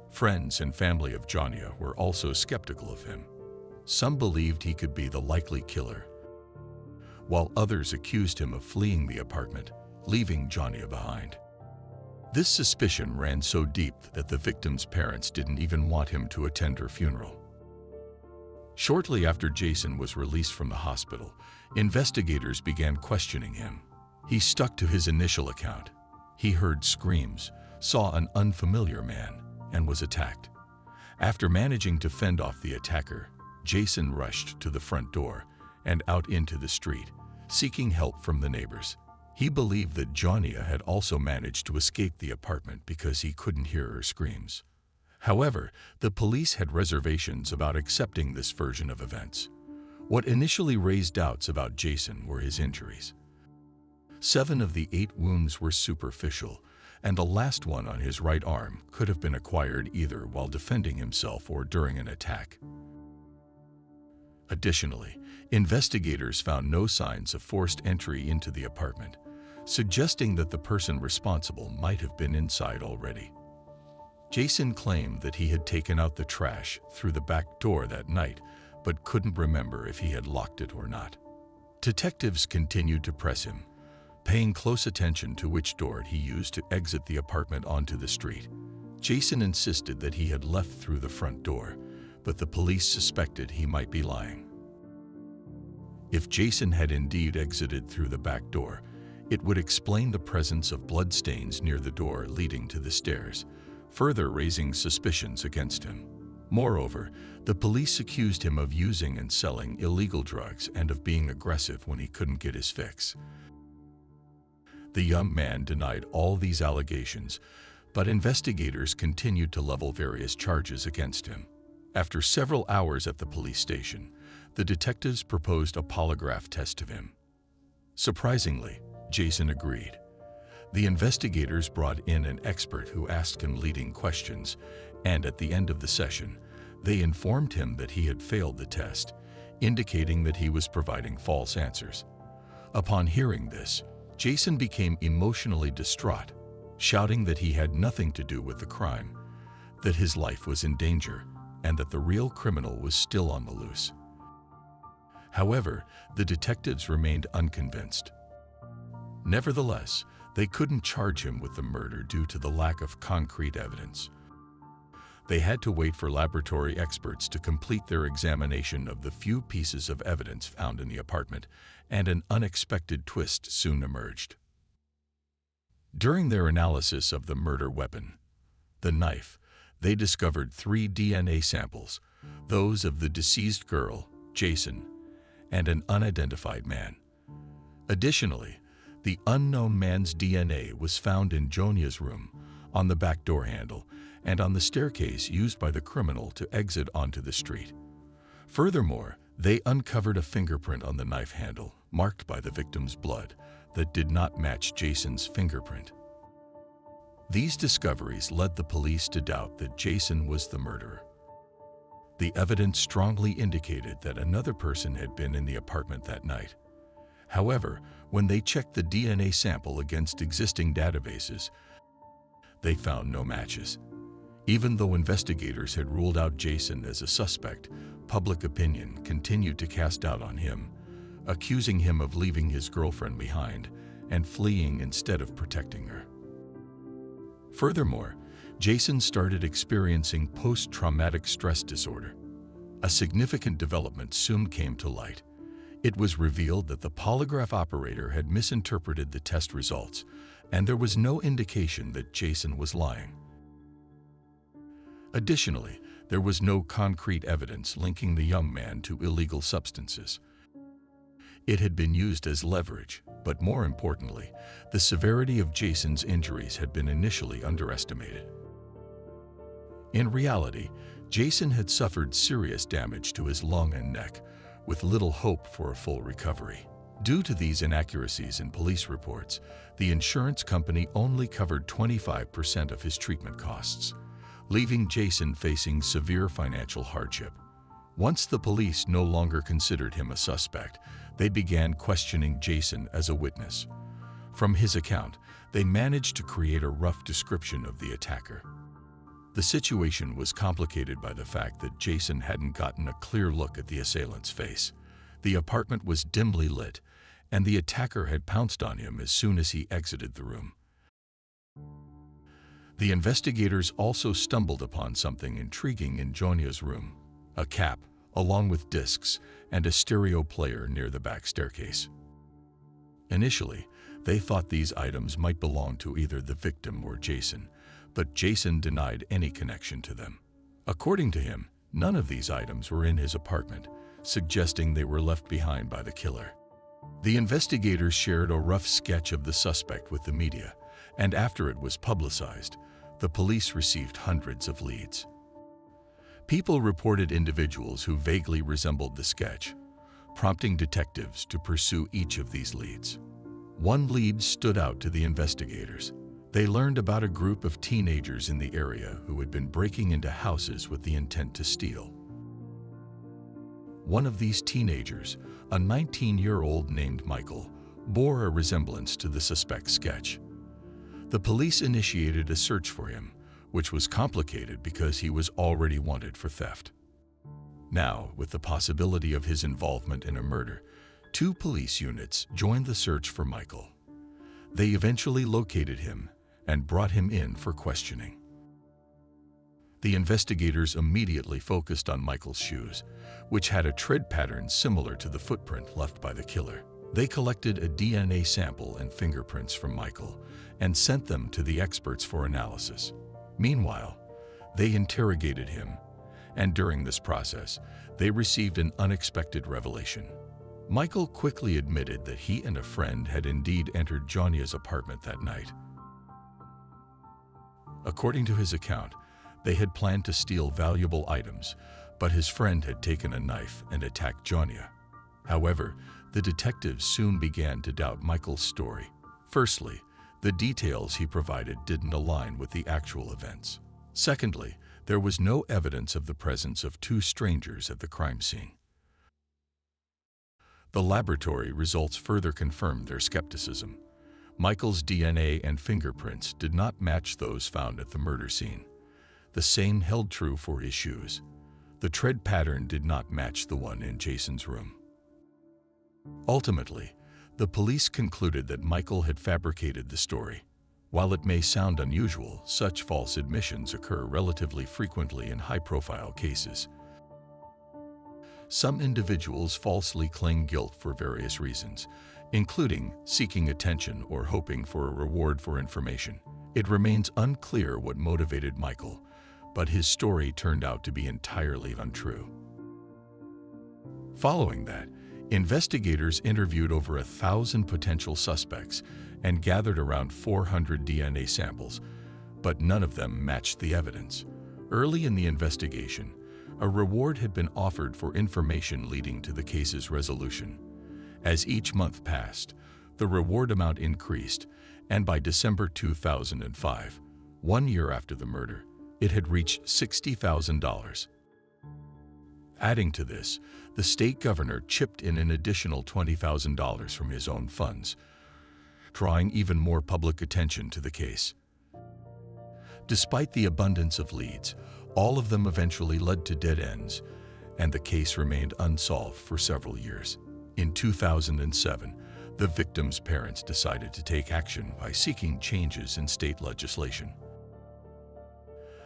Friends and family of Jonia were also skeptical of him. Some believed he could be the likely killer, while others accused him of fleeing the apartment, leaving Jonia behind. This suspicion ran so deep that the victim's parents didn't even want him to attend her funeral. Shortly after Jason was released from the hospital, investigators began questioning him. He stuck to his initial account. He heard screams, saw an unfamiliar man, and was attacked. After managing to fend off the attacker, Jason rushed to the front door and out into the street, seeking help from the neighbors. He believed that Jonia had also managed to escape the apartment because he couldn't hear her screams. However, the police had reservations about accepting this version of events. What initially raised doubts about Jason were his injuries. 7 of the 8 wounds were superficial, and the last one on his right arm could have been acquired either while defending himself or during an attack. Additionally, investigators found no signs of forced entry into the apartment, suggesting that the person responsible might have been inside already. Jason claimed that he had taken out the trash through the back door that night, but couldn't remember if he had locked it or not. Detectives continued to press him, paying close attention to which door he used to exit the apartment onto the street. Jason insisted that he had left through the front door, but the police suspected he might be lying. If Jason had indeed exited through the back door, it would explain the presence of bloodstains near the door leading to the stairs, further raising suspicions against him. Moreover, the police accused him of using and selling illegal drugs and of being aggressive when he couldn't get his fix. The young man denied all these allegations, but investigators continued to level various charges against him. After several hours at the police station, the detectives proposed a polygraph test of him. Surprisingly, Jason agreed. The investigators brought in an expert who asked him leading questions, and at the end of the session, they informed him that he had failed the test, indicating that he was providing false answers. Upon hearing this, Jason became emotionally distraught, shouting that he had nothing to do with the crime, that his life was in danger, and that the real criminal was still on the loose. However, the detectives remained unconvinced. Nevertheless, they couldn't charge him with the murder due to the lack of concrete evidence. They had to wait for laboratory experts to complete their examination of the few pieces of evidence found in the apartment, and an unexpected twist soon emerged. During their analysis of the murder weapon, the knife, they discovered 3 DNA samples, those of the deceased girl, Jason, and an unidentified man. Additionally, the unknown man's DNA was found in Jonia's room, on the back door handle, and on the staircase used by the criminal to exit onto the street. Furthermore, they uncovered a fingerprint on the knife handle, marked by the victim's blood, that did not match Jason's fingerprint. These discoveries led the police to doubt that Jason was the murderer. The evidence strongly indicated that another person had been in the apartment that night. However, when they checked the DNA sample against existing databases, they found no matches. Even though investigators had ruled out Jason as a suspect, public opinion continued to cast doubt on him, accusing him of leaving his girlfriend behind and fleeing instead of protecting her. Furthermore, Jason started experiencing post-traumatic stress disorder. A significant development soon came to light. It was revealed that the polygraph operator had misinterpreted the test results, and there was no indication that Jason was lying. Additionally, there was no concrete evidence linking the young man to illegal substances. It had been used as leverage, but more importantly, the severity of Jason's injuries had been initially underestimated. In reality, Jason had suffered serious damage to his lung and neck, with little hope for a full recovery. Due to these inaccuracies in police reports, the insurance company only covered 25% of his treatment costs, leaving Jason facing severe financial hardship. Once the police no longer considered him a suspect, they began questioning Jason as a witness. From his account, they managed to create a rough description of the attacker. The situation was complicated by the fact that Jason hadn't gotten a clear look at the assailant's face. The apartment was dimly lit, and the attacker had pounced on him as soon as he exited the room. The investigators also stumbled upon something intriguing in Jonia's room: a cap, along with discs, and a stereo player near the back staircase. Initially, they thought these items might belong to either the victim or Jason, but Jason denied any connection to them. According to him, none of these items were in his apartment, suggesting they were left behind by the killer. The investigators shared a rough sketch of the suspect with the media, and after it was publicized, the police received hundreds of leads. People reported individuals who vaguely resembled the sketch, prompting detectives to pursue each of these leads. One lead stood out to the investigators. They learned about a group of teenagers in the area who had been breaking into houses with the intent to steal. One of these teenagers, a 19-year-old named Michael, bore a resemblance to the suspect's sketch. The police initiated a search for him, which was complicated because he was already wanted for theft. Now, with the possibility of his involvement in a murder, 2 police units joined the search for Michael. They eventually located him and brought him in for questioning. The investigators immediately focused on Michael's shoes, which had a tread pattern similar to the footprint left by the killer. They collected a DNA sample and fingerprints from Michael and sent them to the experts for analysis. Meanwhile, they interrogated him, and during this process, they received an unexpected revelation. Michael quickly admitted that he and a friend had indeed entered Jonia's apartment that night. According to his account, they had planned to steal valuable items, but his friend had taken a knife and attacked Jonia. However, the detectives soon began to doubt Michael's story. Firstly, the details he provided didn't align with the actual events. Secondly, there was no evidence of the presence of 2 strangers at the crime scene. The laboratory results further confirmed their skepticism. Michael's DNA and fingerprints did not match those found at the murder scene. The same held true for his shoes. The tread pattern did not match the one in Jason's room. Ultimately, the police concluded that Michael had fabricated the story. While it may sound unusual, such false admissions occur relatively frequently in high-profile cases. Some individuals falsely claim guilt for various reasons, including seeking attention or hoping for a reward for information. It remains unclear what motivated Michael, but his story turned out to be entirely untrue. Following that, investigators interviewed over 1,000 potential suspects and gathered around 400 DNA samples, but none of them matched the evidence. Early in the investigation, a reward had been offered for information leading to the case's resolution. As each month passed, the reward amount increased, and by December 2005, 1 year after the murder, it had reached $60,000. Adding to this, the state governor chipped in an additional $20,000 from his own funds, drawing even more public attention to the case. Despite the abundance of leads, all of them eventually led to dead ends, and the case remained unsolved for several years. In 2007, the victims' parents decided to take action by seeking changes in state legislation.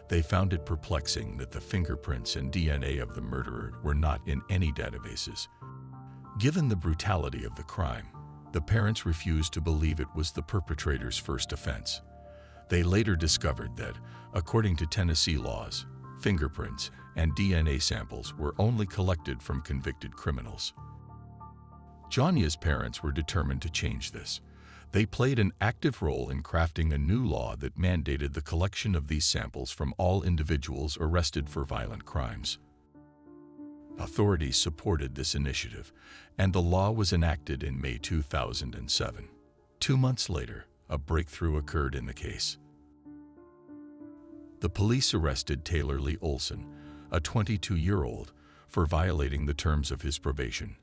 They found it perplexing that the fingerprints and DNA of the murderer were not in any databases. Given the brutality of the crime, the parents refused to believe it was the perpetrator's first offense. They later discovered that, according to Tennessee laws, fingerprints and DNA samples were only collected from convicted criminals. Jonia's parents were determined to change this. They played an active role in crafting a new law that mandated the collection of these samples from all individuals arrested for violent crimes. Authorities supported this initiative, and the law was enacted in May 2007. 2 months later, a breakthrough occurred in the case. The police arrested Taylor Lee Olson, a 22-year-old, for violating the terms of his probation.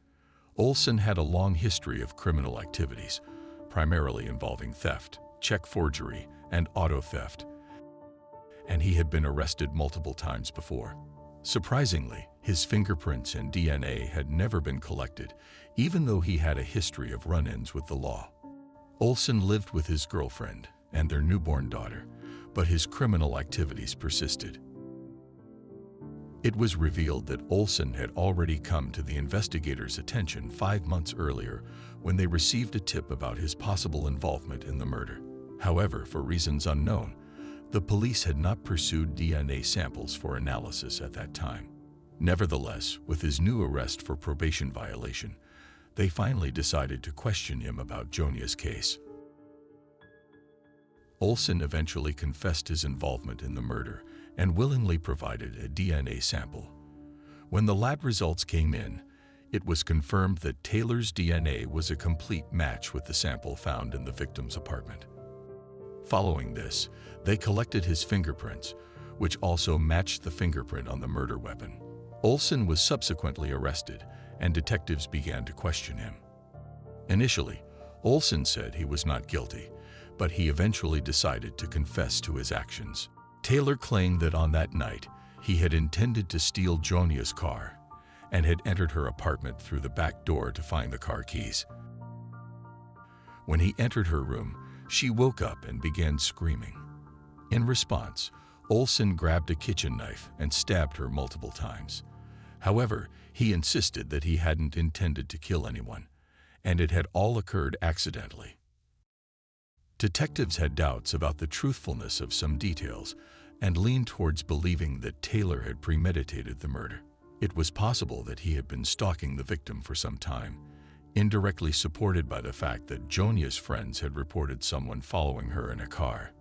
Olson had a long history of criminal activities, primarily involving theft, check forgery, and auto theft, and he had been arrested multiple times before. Surprisingly, his fingerprints and DNA had never been collected, even though he had a history of run-ins with the law. Olson lived with his girlfriend and their newborn daughter, but his criminal activities persisted. It was revealed that Olson had already come to the investigators' attention 5 months earlier when they received a tip about his possible involvement in the murder. However, for reasons unknown, the police had not pursued DNA samples for analysis at that time. Nevertheless, with his new arrest for probation violation, they finally decided to question him about Jonia's case. Olson eventually confessed his involvement in the murder and willingly provided a DNA sample. When the lab results came in, it was confirmed that Taylor's DNA was a complete match with the sample found in the victim's apartment. Following this, they collected his fingerprints, which also matched the fingerprint on the murder weapon. Olson was subsequently arrested, and detectives began to question him. Initially, Olson said he was not guilty, but he eventually decided to confess to his actions. Taylor claimed that on that night, he had intended to steal Jonia's car, and had entered her apartment through the back door to find the car keys. When he entered her room, she woke up and began screaming. In response, Olson grabbed a kitchen knife and stabbed her multiple times. However, he insisted that he hadn't intended to kill anyone, and it had all occurred accidentally. Detectives had doubts about the truthfulness of some details and leaned towards believing that Taylor had premeditated the murder. It was possible that he had been stalking the victim for some time, indirectly supported by the fact that Jonia's friends had reported someone following her in a car.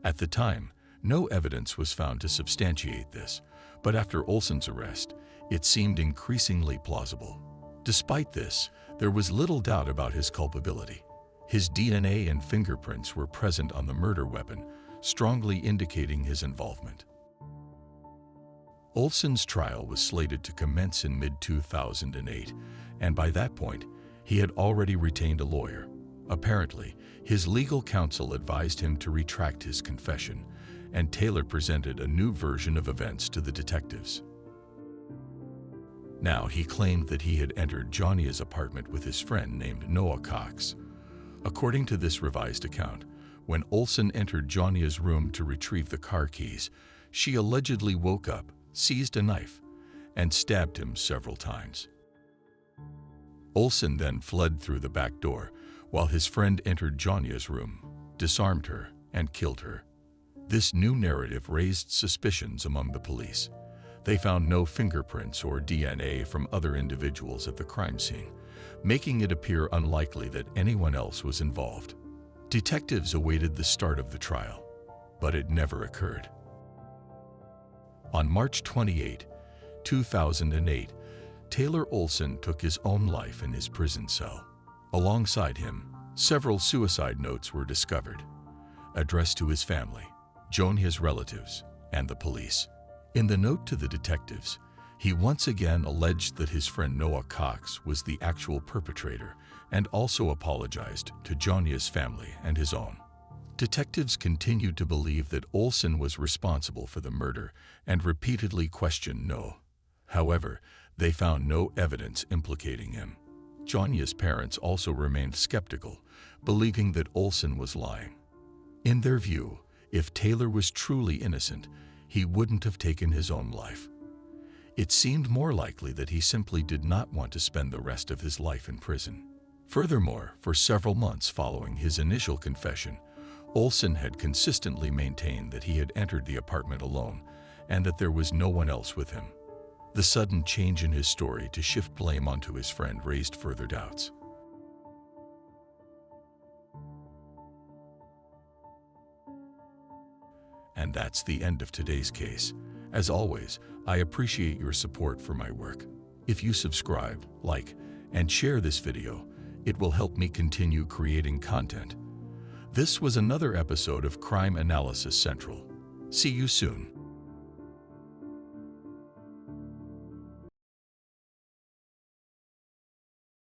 At the time, no evidence was found to substantiate this, but after Olson's arrest, it seemed increasingly plausible. Despite this, there was little doubt about his culpability. His DNA and fingerprints were present on the murder weapon, strongly indicating his involvement. Olson's trial was slated to commence in mid-2008, and by that point, he had already retained a lawyer. Apparently, his legal counsel advised him to retract his confession, and Taylor presented a new version of events to the detectives. Now, he claimed that he had entered Jonia's apartment with his friend named Noah Cox. According to this revised account, when Olson entered Jonia's room to retrieve the car keys, she allegedly woke up, seized a knife, and stabbed him several times. Olson then fled through the back door, while his friend entered Jonia's room, disarmed her, and killed her. This new narrative raised suspicions among the police. They found no fingerprints or DNA from other individuals at the crime scene, making it appear unlikely that anyone else was involved. Detectives awaited the start of the trial, but it never occurred. On March 28, 2008, Taylor Olson took his own life in his prison cell. Alongside him, several suicide notes were discovered, addressed to his family, Jonia's relatives, and the police. In the note to the detectives, he once again alleged that his friend Noah Cox was the actual perpetrator and also apologized to Jonia's family and his own. Detectives continued to believe that Olson was responsible for the murder and repeatedly questioned Noah. However, they found no evidence implicating him. Jonia's parents also remained skeptical, believing that Olson was lying. In their view, if Taylor was truly innocent, he wouldn't have taken his own life. It seemed more likely that he simply did not want to spend the rest of his life in prison. Furthermore, for several months following his initial confession, Olson had consistently maintained that he had entered the apartment alone and that there was no one else with him. The sudden change in his story to shift blame onto his friend raised further doubts. And that's the end of today's case. As always, I appreciate your support for my work. If you subscribe, like, and share this video, it will help me continue creating content. This was another episode of Crime Analysis Central. See you soon.